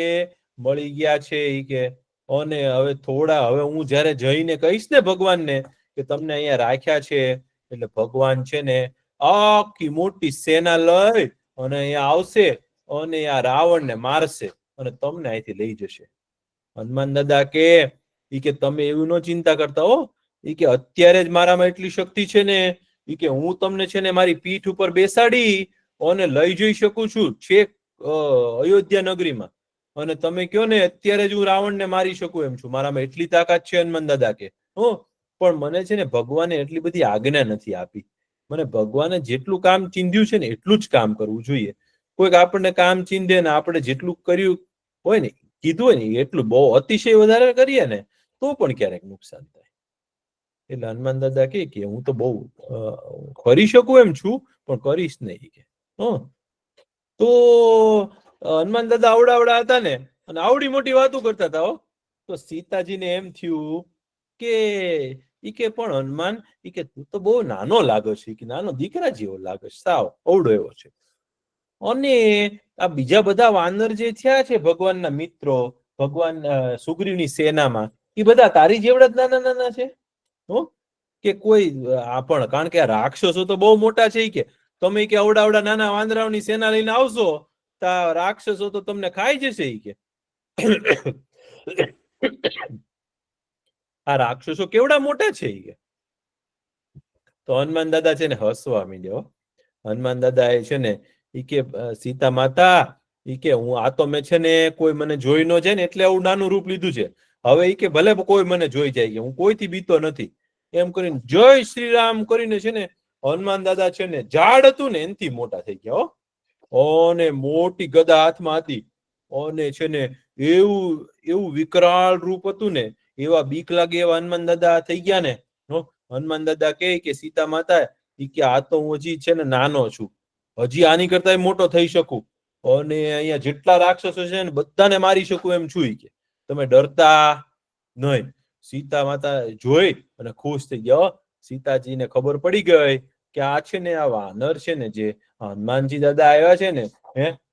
મળી ગયા છે. ઈ કે અને હવે હું જયારે જઈને કહીશ ને ભગવાનને કે તમને અહીંયા રાખ્યા છે, એટલે ભગવાન છે ને આખી મોટી સેના લઈ અને અહીંયા આવશે, અને આ રાવણને મારશે અને તમને અહીંથી લઈ જશે. હનુમાન દાદા કે તમે એવું ન ચિંતા કરતા હો, ઈ કે અત્યારે જ મારામાં એટલી શક્તિ છે ને, ઈ કે હું તમને છે ને મારી પીઠ ઉપર બેસાડી અને લઈ જઈ શકું છું છેક અયોધ્યા નગરીમાં, અને તમે કયો ને અત્યારે જ હું રાવણને મારી શકું એમ છું, મારામાં એટલી તાકાત છે. હનુમાન દાદા કે પણ મને છે ને ભગવાને એટલી બધી આજ્ઞા નથી આપી. મને ભગવાને જેટલું કામ ચીંધ્યું છે ને એટલું જ કામ કરવું જોઈએ. કોઈક આપણને કામ ચીંધે ને આપણે જેટલું કર્યું હોય ને, કીધું હોય ને એટલું બહુ અતિશય વધારે કરીએ ને તો પણ ક્યારેક નુકસાન થાય. એટલે હનુમાન દાદા કે હું તો બહુ કરી શકું એમ છું પણ કરીશ નહીં કે. તો હનુમાન દાદા આવડા હતા ને, અને આવડી મોટી વાતો કરતા હતા. તો સીતાજીને એમ થયું કે ઈ કે પણ હનુમાન ઈ કે તું તો બહુ નાનો લાગે છે, કે નાનો દીકરા જેવો લાગે છે, સાવ અવડો એવો છે. અને આ બીજા બધા વાનર જે થયા છે ભગવાનના મિત્રો, ભગવાન સુગ્રીવની સેનામાં, એ બધા તારી જેવડા જ નાના નાના છે. હો કે કોઈ પણ કારણ કે આ રાક્ષસો તો બહુ મોટા છે કે તમે કે અવડા નાના વાંદરાઓની સેના લઈને આવશો તો રાક્ષસો તો તમને ખાઈ જશે કે આ રાક્ષસો કેવડા મોટા છે કે. તો હનુમાન દાદા છે ને હસવા માંડ્યો. હનુમાન દાદા એ છે ને ઈ કે સીતા માતા ઈ કે હું આ તો મેં છે ને કોઈ મને જોઈ ન જાય ને એટલે આવું નાનું રૂપ લીધું છે. હવે ઈ કે ભલે કોઈ મને જોઈ જાય, હું કોઈથી બીતો નથી. એમ કરીને જય શ્રી રામ કરીને છે ને હનુમાન દાદા છે ને ઝાડ હતું ને એનથી મોટા થઈ ગયા. અને મોટી ગદા હાથમાં હતી અને છે ને એવું વિકરાળ રૂપ હતું ને, એવા બીક લાગે એવા હનુમાન દાદા થઈ ગયા ને. હનુમાન દાદા કે સીતા માતા કે આ તો હું હજી છે ને નાનો છું, હજી આની કરતા મોટો થઈ શકું અને અહીંયા જેટલા રાક્ષસો છે ને બધાને મારી શકું એમ છું કે તમે ડરતા નહીં. સીતા માતા જોઈ અને ખુશ થઈ ગયા. સીતાજીને ખબર પડી ગઈ કે આ છે ને આ વાનર છે ને જે હનુમાનજી દાદા આવ્યા છે ને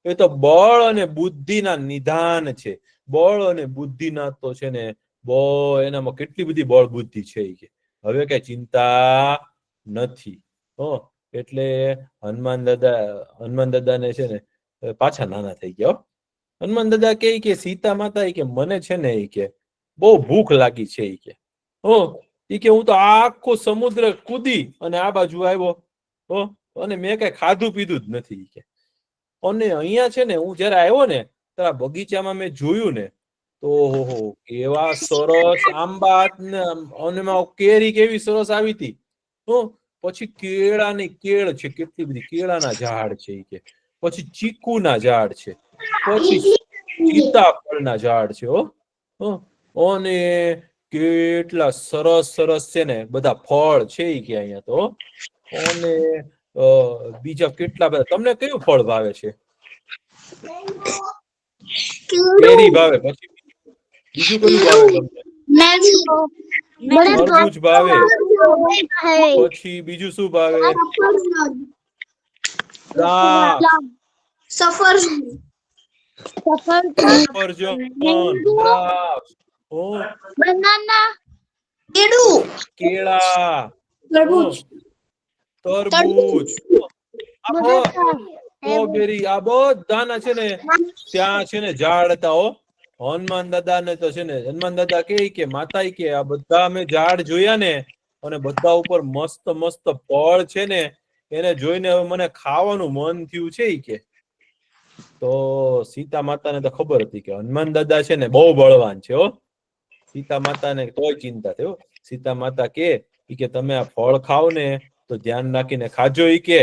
એ તો બળ અને બુદ્ધિના નિધાન છે. બળ અને બુદ્ધિના તો છે ને બહુ એનામાં કેટલી બધી બળ બુદ્ધિ છે કે હવે કઈ ચિંતા નથી. એટલે હનુમાન દાદાને છે ને પાછા નાના થઈ ગયા. હનુમાન દાદા કે સીતા માતા કે મને છે ને કે બહુ ભૂખ લાગી છે કે હું તો આખો સમુદ્ર કૂદી અને આ બાજુ આવ્યો અને મેં કઈ ખાધું પીધું જ નથી કે. અને અહીંયા છે ને હું જયારે આવ્યો ને ત્યારે બગીચામાં મેં જોયું ને તો કેવા સરસ આંબા અને કેરી કેવી સરસ આવી હતી. પછી કેળાની કેળ છે, કેટલી બધી કેળાના ઝાડ છે કે પછી ચીકુના ઝાડ છે, પછી સીતાફળના ઝાડ છે. અને કેટલા સરસ સરસ છે ને બધા ફળ છે કે અહીંયા તો. અને બીજા કેટલા બધા. તમને કયું ફળ ભાવે છે? કેરી ભાવે. પછી બીજું કયું ભાવે તમને? તરબૂચ ભાવે. પછી બીજું શું ભાવે? સફરજન, દ્રાક્ષ, કેળા, તરબૂચ, સ્ટ્રોબેરી, આ બધાના છે ને ત્યાં છે ને ઝાડ હતા. હનુમાન દાદા ને તો છે ને હનુમાન દાદા કે માતા કે આ બધા અમે ઝાડ જોયા ને અને બધા ઉપર મસ્ત મસ્ત ફળ છે ને એને જોઈને હવે મને ખાવાનું મન થયું છે કે. તો સીતા માતાને તો ખબર હતી કે હનુમાન દાદા છે ને બહુ બળવાન છે. સીતા માતાને તોય ચિંતા થયો. સીતા માતા કે તમે આ ફળ ખાવ ને તો ધ્યાન રાખીને ખાજો કે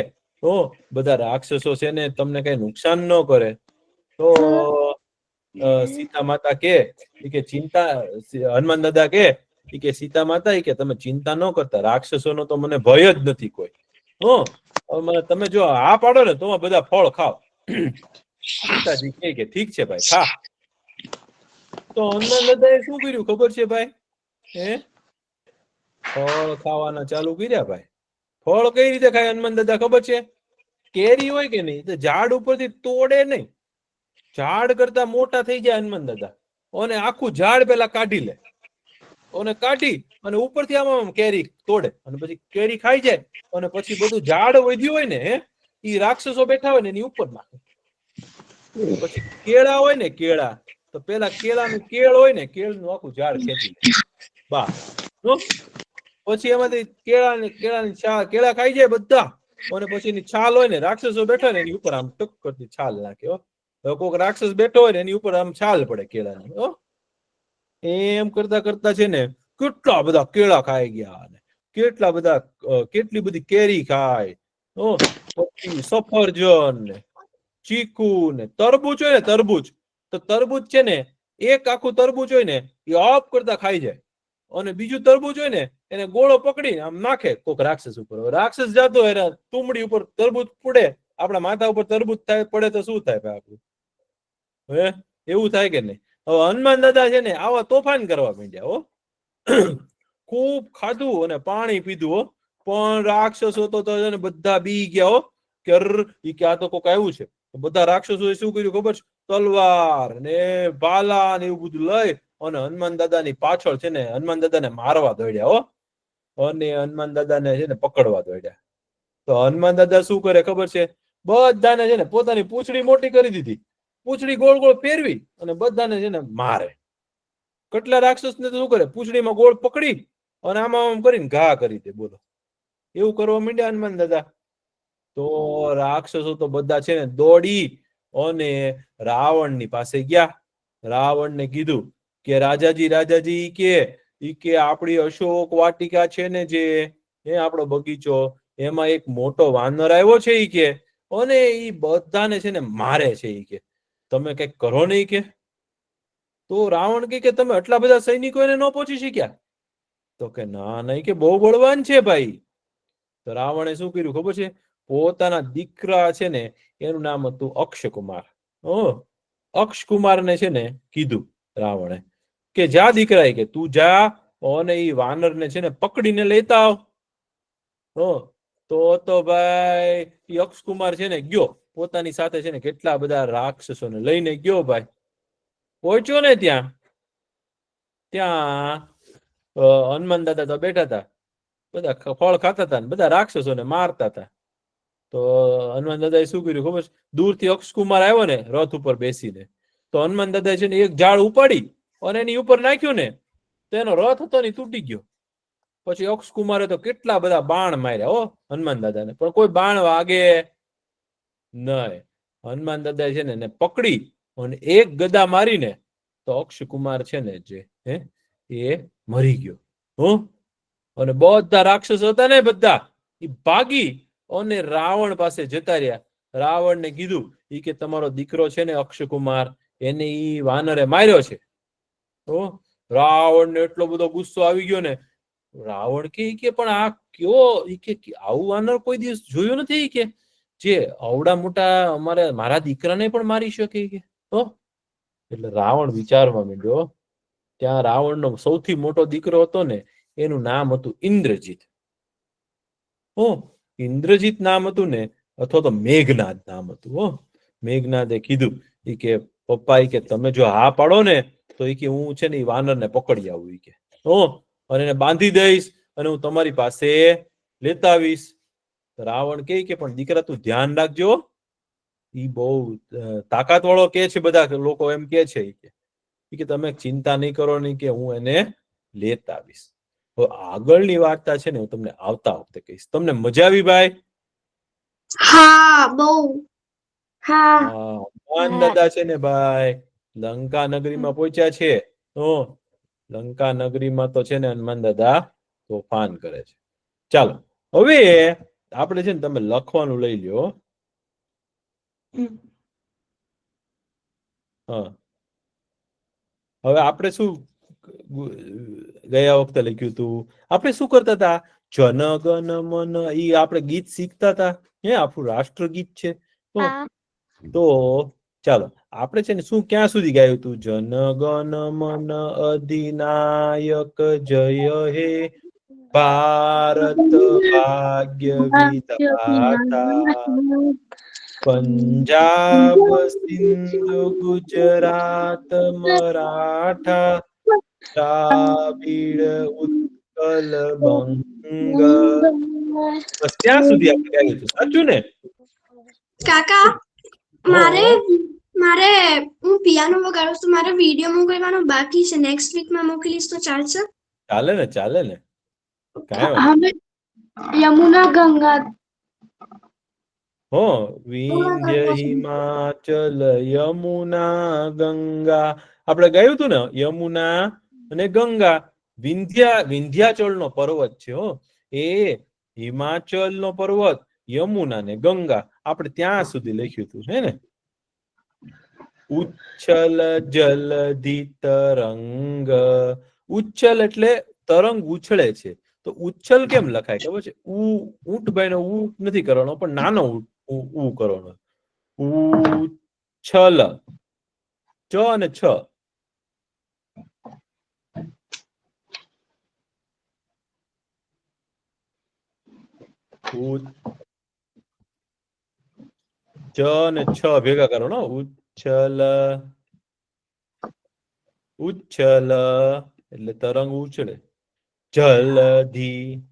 બધા રાક્ષસો છે ને તમને કઈ નુકસાન ન કરે. તો સીતા માતા કે ચિંતા, હનુમાન દાદા કે સીતા માતા કે તમે ચિંતા ન કરતા, રાક્ષસોનો તો મને ભય જ નથી કોઈ. તમે જો આ પાડો ને તો બધા ફળ ખાવ. સીતાજી કે ઠીક છે ભાઈ ખા. તો હનુમાન દાદાએ શું કર્યું ખબર છે ભાઈ? ફળ ખાવાના ચાલુ કર્યા ભાઈ. ફળ કઈ રીતે ખાય હનુમાન દાદા ખબર છે? કેરી હોય કે નહીં તો ઝાડ ઉપરથી તોડે નહીં, ઝાડ કરતા મોટા થઈ જાય હનુમાન દાદા અને આખું ઝાડ પેલા કાઢી લે અને કાઢી અને ઉપરથી આમ કેરી તોડે અને પછી કેરી ખાઈ જાય અને પછી બધું ઝાડ વધ્યું હોય ને એ રાક્ષસો બેઠા હોય ને એની ઉપર નાખે. પછી કેળા હોય ને કેળા તો પેલા કેળાનું કેળ હોય ને કેળનું આખું ઝાડ ખેંચી બા. પછી એમાંથી કેળા ખાઈ જાય બધા અને પછી એની છાલ હોય ને રાક્ષસો બેઠા ને એની ઉપર આમ ટક કરતી છાલ નાખે. કોઈક રાક્ષસ બેઠો હોય ને એની ઉપર આમ છાલ પડે કેળાની. એમ કરતા કરતા છે ને કેટલા બધા કેળા ખાઈ ગયા, કેટલી બધી કેરી ખાય, પછી સફરજન ને ચીકુ ને તરબૂચ હોય ને તરબૂચ છે ને એક આખું તરબૂચ હોય ને એ ઓફ કરતા ખાઈ જાય અને બીજું તરબૂચ હોય ને એને ગોળો પકડીને આમ નાખે કોક રાક્ષસ ઉપર. રાક્ષસ જાતો હોય તુંબડી ઉપર તરબૂચ પડે, આપણા માથા ઉપર તરબૂચ પડે તો શું થાય આપણું? એવું થાય કે નહીં? હવે હનુમાન દાદા છે ને આવા તોફાન કરવા માંડ્યા. ખૂબ ખાધું અને પાણી પીધું હો, પણ રાક્ષસો તો બધા બી ગયા હો કે ઈ કે આ તો કોક આવ્યું છે. બધા રાક્ષસોએ શું કર્યું ખબર છે? તલવાર ને ભાલા ને એવું બધું લઈ અને હનુમાન દાદાની પાછળ છે ને હનુમાન દાદાને મારવા દોડ્યા હો, અને હનુમાન દાદાને છે ને પકડવા દોડ્યા. તો હનુમાન દાદા શું કરે ખબર છે? બધાને છે ને પોતાની પૂંછડી મોટી કરી દીધી, પૂંછડી ગોળ ગોળ ફેરવી અને બધાને છે ને મારે. કેટલા રાક્ષસને તો શું કરે? પૂંછડીમાં ગોળ પકડી અને આમાં આમ કરીને ઘા કરી દે. બોલો, એવું કરવા માંડ્યા હનુમાન દાદા. તો રાક્ષસો તો બધા છે ને દોડી અને રાવણની પાસે ગયા. રાવણને કીધું કે રાજાજી રાજાજી કે આપણી અશોક વાટિકા છે ને જે આપણો બગીચો, એમાં એક મોટો વાનર આવ્યો છે ઈ કે, અને ઈ બધાને છે ને મારે છે ઈ કે, તમે કઈક કરો નહીં કે. તો રાવણ કે તમે આટલા બધા સૈનિકો એને ન પહોંચી શક્યા? તો કે ના નહીં, કે બહુ બળવાન છે ભાઈ. તો રાવણે શું કર્યું ખબર છે? પોતાના દીકરા છે ને એનું નામ હતું અક્ષકુમાર. અક્ષકુમારને છે ને કીધું રાવણે કે જા દીકરા, કે તું જા અને ઈ વાનરને છે ને પકડીને લેતા આવ. તો ભાઈ અક્ષકુમાર છે ને ગયો, પોતાની સાથે છે ને કેટલા બધા રાક્ષસોને લઈને ગયો ભાઈ. પહોંચ્યો ને ત્યાં હનુમાન દાદા તો બેઠા હતા, બધા ફળ ખાતા હતા, બધા રાક્ષસોને મારતા હતા. તો હનુમાન દાદાએ શું કર્યું ખબર? દૂરથી અક્ષકુમાર આવ્યો ને રથ ઉપર બેસીને, તો હનુમાન દાદાએ છે ને એક ઝાડ ઉપાડી અને એની ઉપર નાખ્યું ને, તો એનો રથ હતો ને તૂટી ગયો. પછી અક્ષકુમારે તો કેટલા બધા બાણ માર્યા હો હનુમાન દાદાને, પણ કોઈ બાણ વાગે નહીં. હનુમાન દાદા છે ને એને પકડી અને એક ગદા મારીને તો અક્ષકુમાર છે ને જે એ મરી ગયો. અને બધા રાક્ષસો હતા ને બધા એ ભાગી અને રાવણ પાસે જતા રહ્યા. રાવણને કીધું ઈ કે તમારો દીકરો છે ને અક્ષકુમાર, એને ઈ વાનરે માર્યો છે. તો રાવણને એટલો બધો ગુસ્સો આવી ગયો ને. રાવણ કે પણ આ કયો, કે આવું વાનર કોઈ દિવસ જોયું નથી કે જે આવડા મોટા મારા દીકરાને પણ મારી શકે કે. તો એટલે રાવણ વિચારવા માંડ્યો. ત્યાં રાવણનો સૌથી મોટો દીકરો હતો ને, એનું નામ હતું ઇન્દ્રજીત. ઇન્દ્રજીત નામ હતું ને, અથવા તો મેઘનાદ નામ હતું. મેઘનાદે કીધું કે પપ્પા કે તમે જો હા પાડો ને તો કે હું છે ને એ વાનરને પકડી આવું કે, અને એને બાંધી દઈશ અને હું તમારી પાસે લેતા આવીશ. રાવણ કે પણ દીકરા તું ધ્યાન રાખજો, ઈ બહુ તાકાત વાળો કે છે, બધા લોકો એમ કે છે કે તમે ચિંતા નહીં કરો નહીં, કે હું એને લેતા આવીશ. આગળની વાર્તા છે ને હું તમને આવતા વખતે કહીશ. તમને મજા આવી ભાઈ? હા, બહુ. હા, હનુમાન દાદા છે ને ભાઈ લંકા નગરીમાં પહોંચ્યા છે. લંકા નગરીમાં તો છે ને હનુમાન દાદા તોફાન કરે છે. ચાલો હવે આપણે છે ને તમે લખવાનું લઈ લ્યો. હવે આપણે શું ગયા વખતે લખ્યું હતું? આપણે શું કરતા હતા? જનગણ મન, ઈ આપણે ગીત શીખતા હતા. આપણું રાષ્ટ્રગીત છે. તો ચાલો આપણે છે ને શું ક્યાં સુધી ગાયું હતું? જનગણ મન અધિનાયક જય હે ભારત ભાગ્ય વિધાતા, પંજાબ સિંધુ ગુજરાત મરાઠા દ્રાવિડ ઉત્કલ બંગ. બસ ત્યાં સુધી આપણે ગાયું હતું. સાચું ને કાકા? મારે હું પિયાનો વગાડું છું, મારે વિડિયો મોકલવાનો બાકી છે. નેક્સ્ટ વીકમાં મોકલીશ તો ચાલશે? ચાલે ને, ચાલે ને. હવે યમુના ગંગા વિંધ્ય હિમાચલ યમુના ગંગા આપણે ગાયું હતું ને. યમુના અને ગંગા. વિંધ્યાચલ નો પર્વત છે એ હિમાચલ નો પર્વત, યમુના ને ગંગા, આપણે ત્યાં સુધી લખ્યું હતું હે ને. ઉચ્છલ જલધિ તરંગ. ઉચ્છલ એટલે તરંગ ઉછળે છે. તો ઉચ્છલ કેમ લખાય ખબર છે? ઊંટ ભાઈ નો ઊ નથી કરવાનો, પણ નાનો ઊ કરવાનો. ઉચ્છલ, ચ અને છ. ચ ને છ ભેગા કરો ને ઉચ્છલ ઉચ્છલ એટલે તરંગ ઉછળે જલધી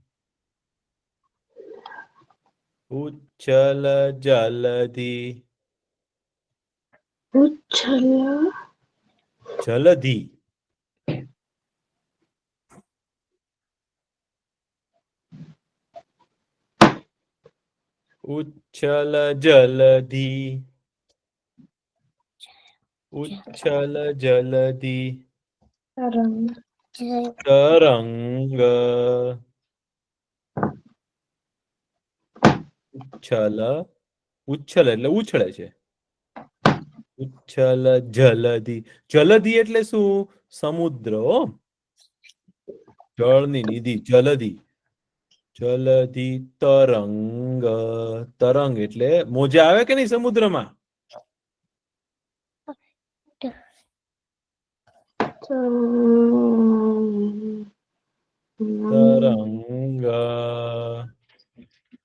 ઉચ્છલ જલધી ઉચ્છલ જલધી ઉચ્છલ જલધી ઉચ્છલ જલધી તરંગ તરંગ ઉચ્છલ ઉચ્છલ એટલે ઉછળે છે ઉચ્છલ જલધી જલધી એટલે શું સમુદ્ર હો જળની નિધિ જલધી જલધી તરંગ તરંગ એટલે મોજા આવે કે નહીં સમુદ્રમાં તરંગ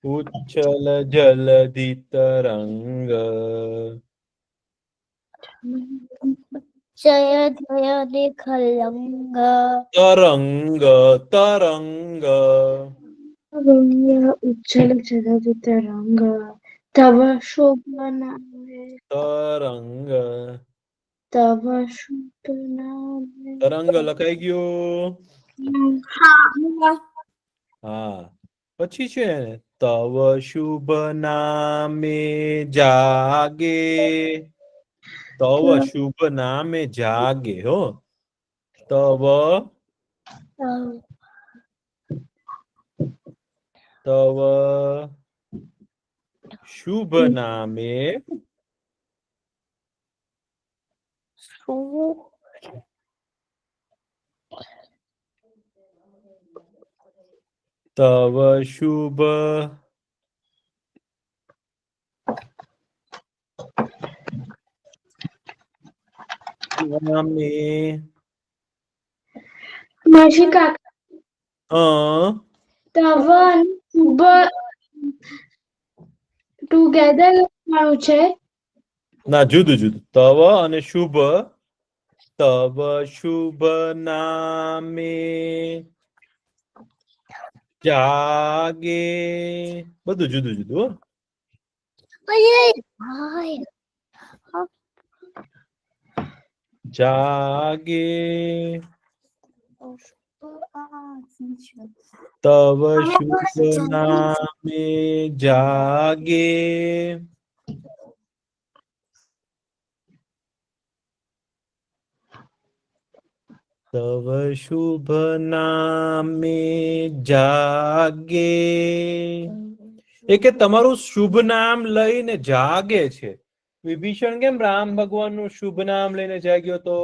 ઉચ્છલ જલધી તરંગ જય જય દેખલંગ તરંગ તરંગ ઉચ્છલ જલધિ તરંગ તવ શુભ નામે તરંગ તવ શુભ નામે તરંગ લખાઈ ગયો હા પછી છે તવ શુભ નામે જાગે તવ શુભ નામે જાગે હો તવ તવ શુભ નામે તવ શુભ નામે માસી કાકા તવ તવ શુભ ટુગેધર લખવાનું છે ના જુદું જુદું તવ અને શુભ તવ શુભ નામે જાગે બધું જુદું જુદું હો જાગે તવ શુભ નામે જાગે તવ શુભ નામે જાગે એ કે તમારું શુભ નામ લઈને જાગે છે વિભીષણ કેમ રામ ભગવાનનું શુભ નામ લઈને જાગ્યો તો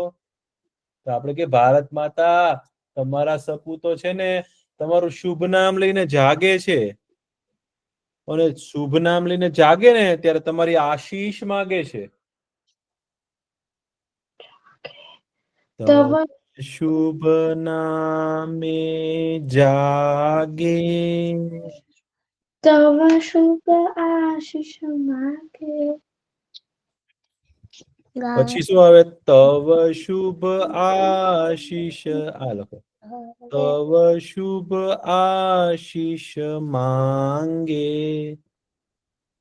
આપણે કે ભારત માતા તમારા સપૂતો છે ને તમારું શુભ નામ લઈને જાગે છે અને શુભ નામ લઈને જાગે ને ત્યારે તમારી આશીષ માંગે છે તવ શુભ નામે જાગે તવ શુભ આશીષ માગે પછી શું આવે તવ શુભ આશીષ આ લખો તવ શુભ આશીષ માંગે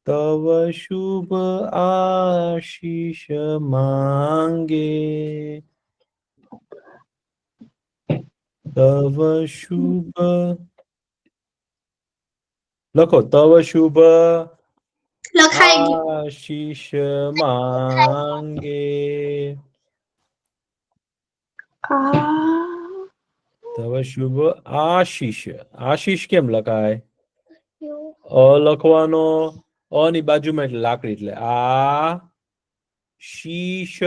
તવ શુભ આશીષ માંગે તવ શુભ લખો તવ શુભ આશીષ માંગે તવ શુભ આશીષ આશીષ કેમ લખાય લખવાનો ની બાજુમાં એટલે લાકડી એટલે આ શીશ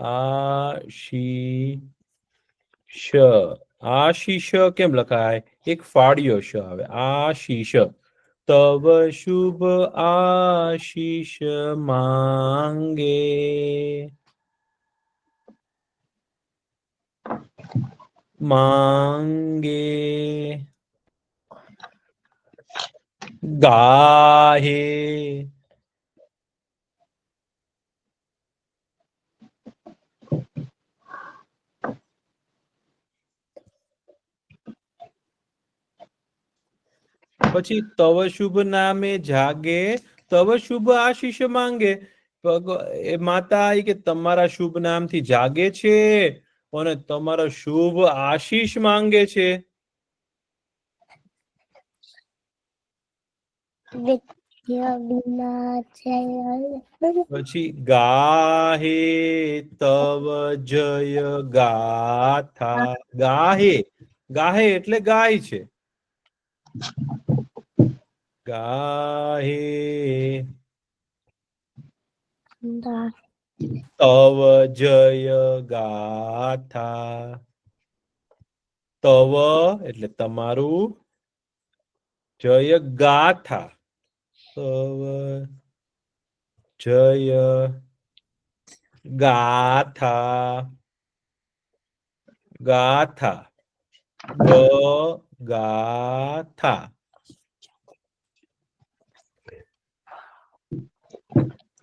આશીષ આશીષ કેમ લખાય એક ફાળિયો શ આવે આશીષ તવ શુભ આશીષ માંગે માંગે ગાહે પછી તવ શુભ નામે જાગે તવ શુભ આશીષ માંગે એ માતા કે તમારા શુભ નામથી જાગે છે અને તમારા શુભ આશીષ માંગે છે. પછી ગાહે તવ જય ગાથા ગાહે ગાહે એટલે ગાય છે. ગાહે તવ જય ગાથા તવ એટલે તમારું જય ગાથા તવ જય ગાથા ગાથા ગ ગાથા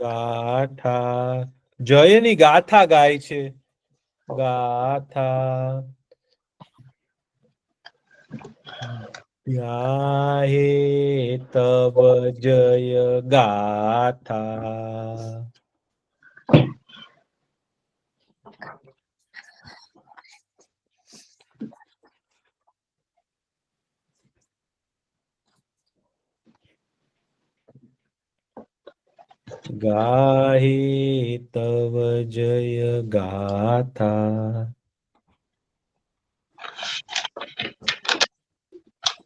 ગાથા જયની ગાથા ગાય છે. ગાથા ગાહે તવ જય ગાથા ગાહે તવ જય ગાથા.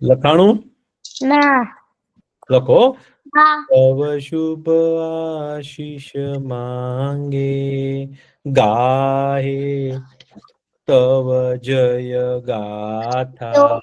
લખાણું ના લખો હા તવ શુભ આશીષ માંગે ગાહે તવ જય ગાથા.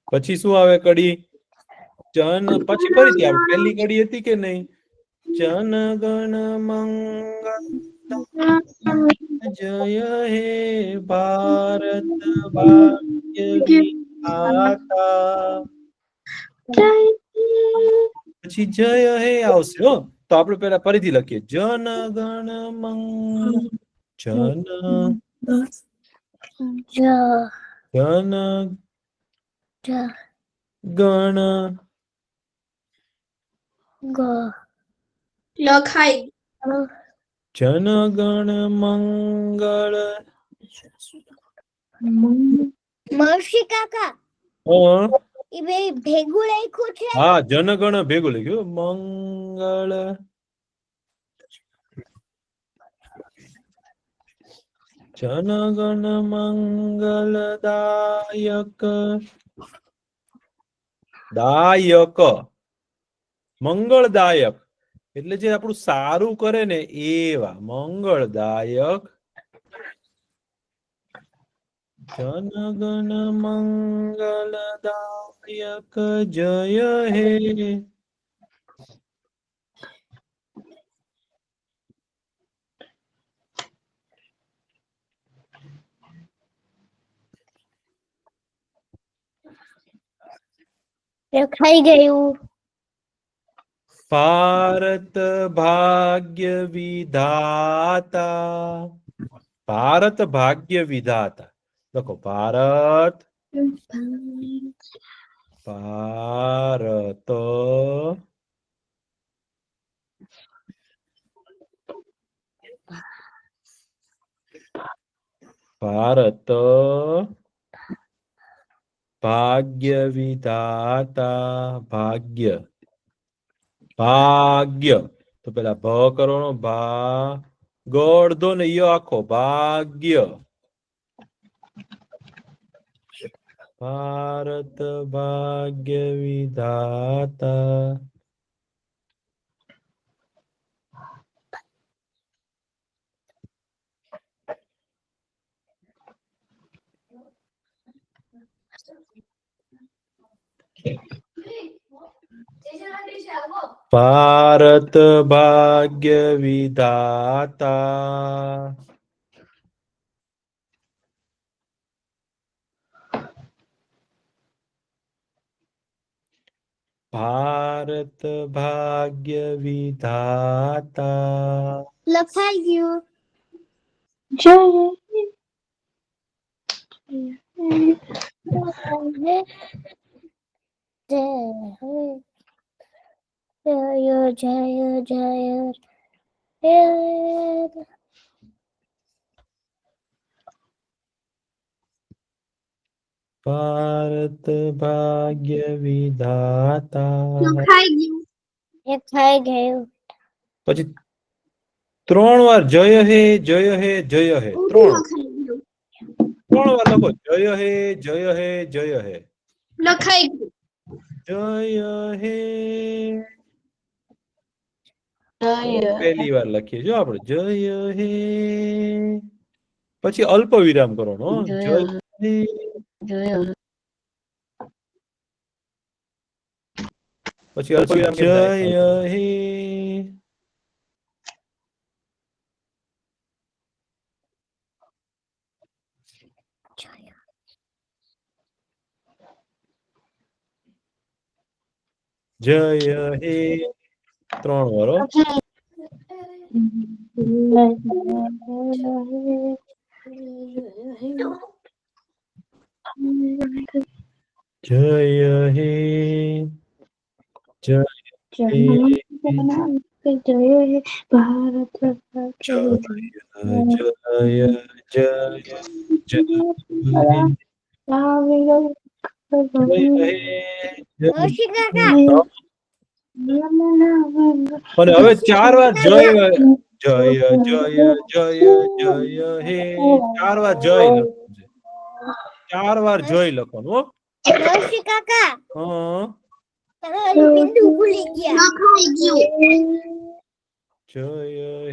પછી શું આવે કડી જન પછી ફરીથી આપણે પહેલી કડી હતી કે નહીં જન ગણ મંગલ જય હે ભારત ભાગ્ય વિધાતા પછી જય હે આવશે હો તો આપણે પહેલા ફરીથી લખીએ જન ગણ મંગલ જન જન ગણ લખાઈ જન ગણ મંગળ મહર્ષિ કાકા હા એ બે ભેગું લખ્યું છે. હા જનગણ ભેગું લખ્યું મંગળ જનગણ મંગલદાયક દાયક મંગળદાયક એટલે જે આપણું સારું કરે ને એવા મંગળદાયક જનગણ મંગલદાયક જય હે લખાઈ ગયું. ભારત ભાગ્ય વિધાતા ભારત ભાગ્ય વિધાતા લખો ભારત ભારત ભારત ભાગ્ય વિધાતા ભાગ્ય ભાગ્ય તો પેલા ભ કરવાનો ભા ગોળધો ને ય આખો ભાગ્ય ભારત ભાગ્ય વિધાતા ભારત ભાગ્ય વિધાતા ભારત ભાગ્ય વિધાતા લખાઈ ગયું. જય જય જય જય ભારત ભાગ્ય વિધાતા લખાઈ ગયું. પછી 3 વાર જય હે જય હે જય હે 3 વાર લખો જય હે જય હે જય હે લખાઈ ગયું. જય હે જય પહેલી વાર લખીએ જો આપણે જય હે પછી અલ્પ વિરામ કરવાનો જય હે જય પછી અલ્પ વિરામ જય હે જય હે 3 વાર હો. જય હે જય જય ભારત જય જય જય જય હે મોશી કાકા અને હવે 4 વાર જય જય જય જય જય હે 4 વાર જય લખવાનું છે 4 વાર જય લખવાનું હો. મોશી કાકા હા તમે ઓલું બિંદુ ભૂલી ગયા. જય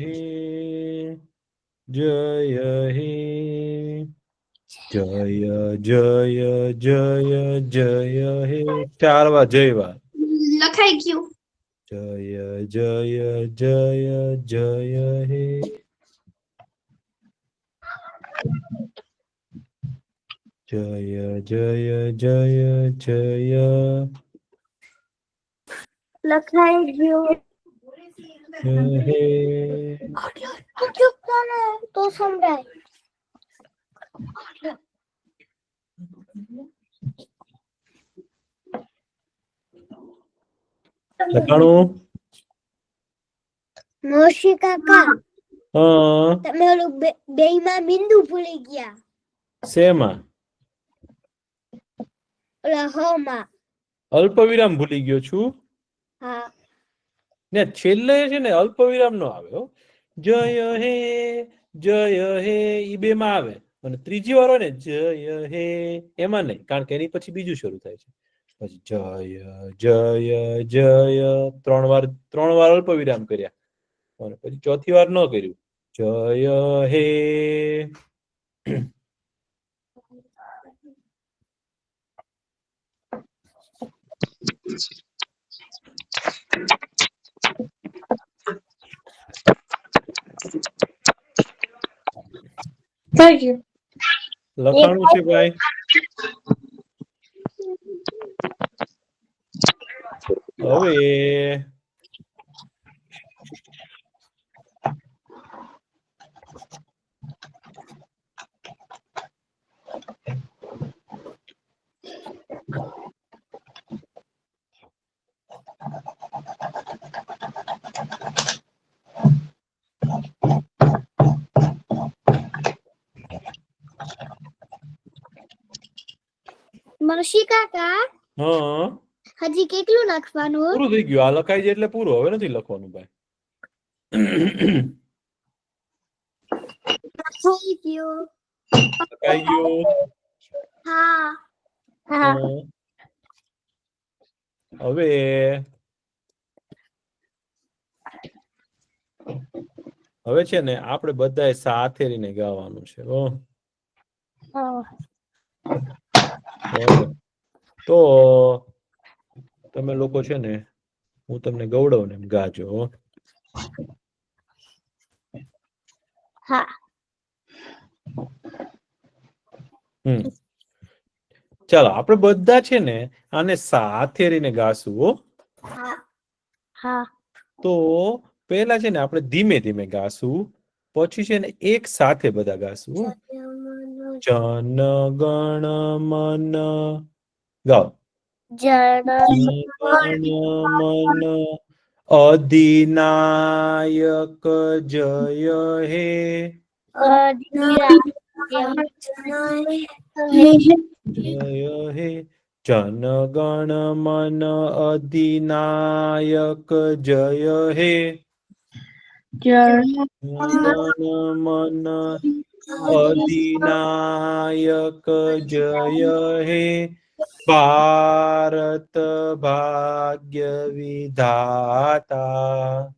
હે જય હે જય જય જય જય હે 4 વાર જય વાર લખાઈ ગયું. જય જય જય જય હે જય જય જય જય લખાઈ ગયું. હે ચૂપ કરો તો સંભળાય. લખાણું મોશી કાકા હા તમે ઓલું બેયમાં બિંદુ ભૂલી ગયા. શેમાં ઓલા હમાં. અલ્પ વિરામ ભૂલી ગયો છું હા ને છેલ્લે છે ને અલ્પ વિરામ નો આવે હો. જય હે ઈ 2 માં આવે અને ત્રીજી વાર હોય ને જય હે એમાં નહીં કારણ કે એની પછી બીજું શરૂ થાય છે પછી જય જય જય 3 વાર અલ્પ વિરામ કર્યા અને પછી ચોથી વાર ન કર્યું જય હે થઈ ગયું. લખાણું છે ભાઈ હવે મોશી કાકા હા હજી કેટલું લખવાનું? પૂરું થઈ ગયું આ લખાઈ જાય એટલે પૂરું હવે નથી લખવાનું ભાઈ લખાઈ ગયું. લખાઈ ગયું હા હા હવે હવે છે ને આપણે બધાએ સાથે રહીને ગાવાનું છે બરાબર તો તમે લોકો છે ને હું તમને ગૌડવ ને એમ ગાજો હો. હા. ચાલો આપણે બધા છે ને આને સાથે રહીને ગાશું હો. હા. તો પહેલા છે ને આપણે ધીમે ધીમે ગાશું, પછી છે ને એક સાથે બધા ગાશું. જન ગણ મન ગાઓ. જન ગણ મન અધિનાયક જય હે. જય હે જન ગણ મન અધિનાયક જય હે. ગણ મન અધિનાયક જય હે. ભારત ભાગ્ય વિધાતા.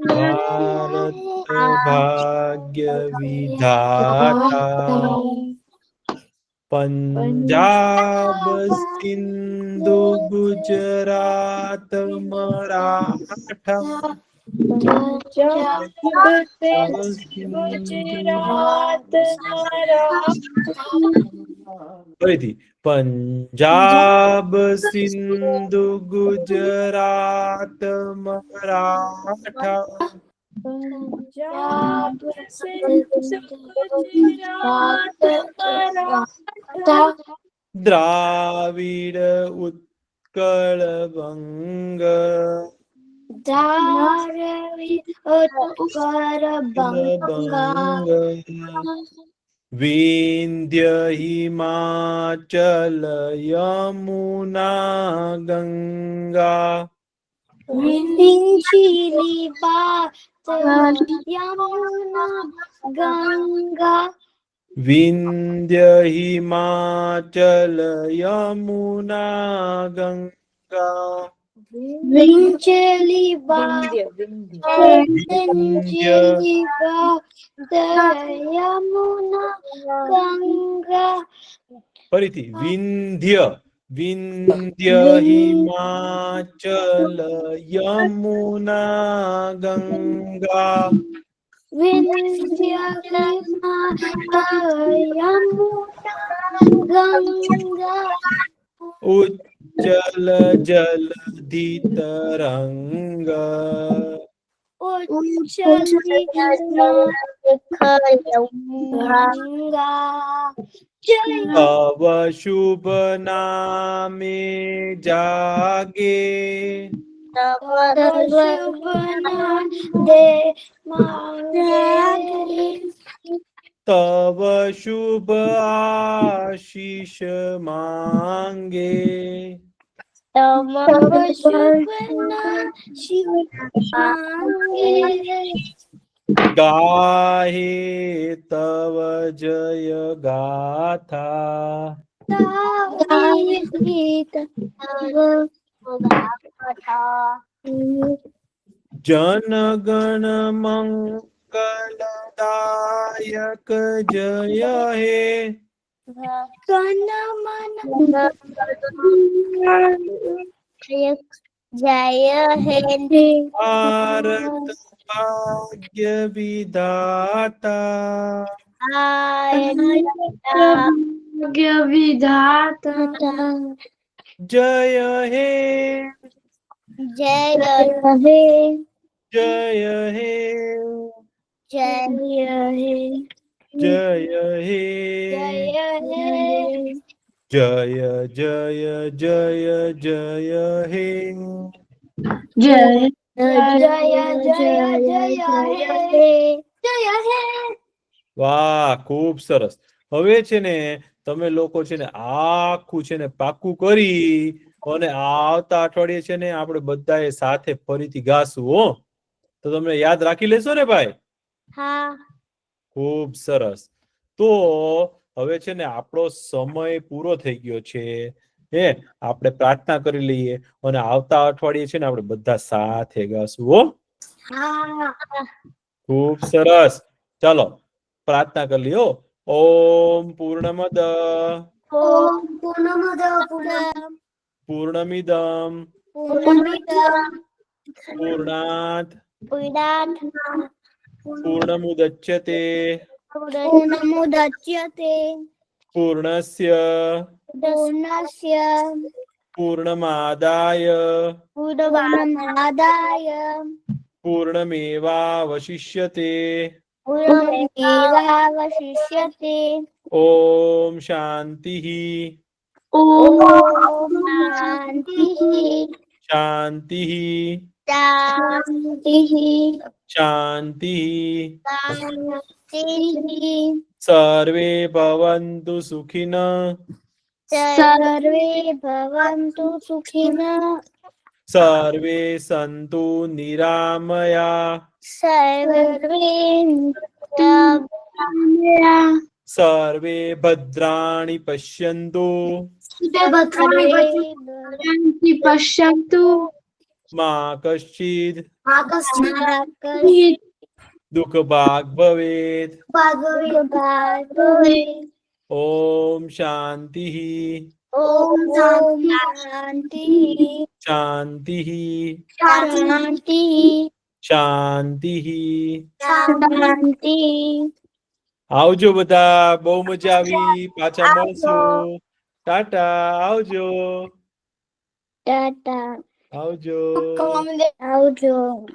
ભારત ભાગ્ય વિધાતા. પંજાબ સિંધુ ગુજરાત મરાઠા. ફરીથી પંજાબ સિંધુ ગુજરાત મરાઠા. દ્રાવિડ ઉત્કળ બંગ. વિંધ્ય હિમાચલ યમુના ગંગા. વિંધ્ય હિમાચલ યમુના ગંગા. ફરીથી વિંધ્ય વિંધ્ય હિમાચલ યમુના ગંગા. ઉચ્ચલ જલધિ તરંગ. તવ શુભ નામે જાગે. તવ શુભ આશીષ માંગે. ગાહે તવ જય ગાથા. જન ગણ મંગલદાયક જય હે. જય હે. ભારત ભાગ્ય વિધાતા. જય હે જય જય હે જય જય હે. જય જય જય જય હે. વાહ, ખૂબ સરસ. હવે છે ને તમે લોકો છે ને આખું છે ને પાકું કરી અને આવતા અઠવાડિયે છે ને આપણે બધાએ સાથે ફરીથી ગાશું હો. તો તમે યાદ રાખી લેશો ને ભાઈ? હા. ખૂબ સરસ. તો હવે છે ને આપણો સમય પૂરો થઈ ગયો છે. આપણે પ્રાર્થના કરી લઈએ અને આવતા અઠવાડિયે છે ને આપણે બધા સાથે ગાશું હો. ખૂબ સરસ. ચાલો પ્રાર્થના કરી લ્યો. ઓમ પૂર્ણમદ પૂર્ણમિદમ પૂર્ણમિદં પૂર્ણાત પૂર્ણાત પૂર્ણમુદચ્યતે પૂર્ણમુદચ્યતે પૂર્ણસ્ય પૂર્ણસ્ય પૂર્ણમાદાય પૂર્ણમાદાય પૂર્ણમેવાવશિષ્યતે પૂર્ણમેવાવશિષ્યતે ઓમ શાંતિઃ ઓમ શાંતિઃ શાંતિઃ શાંતિઃ શાંતિઃ શાંતિઃ સર્વે ભવन्तુ સુખિનઃ સર્વે ભવन्तુ સુખિનઃ સર્વે સन्तુ નિરામયા સર્વે સર્વે ભદ્રાણિ પશ્યन्तુ પશ્યन्तુ મા કશ્ચિદ આકસ્મિક દુઃખભાગ ભવેત ભાગવે ઓમ શાંતિઃ ઓમ શાંતિઃ શાંતિઃ શાંતિઃ શાંતિઃ શાંતિઃ આવજો બધા, બહુ મજા આવી. પાછા મળશું. ટાટા, આવજો. ટાટા આવજો. આવજો.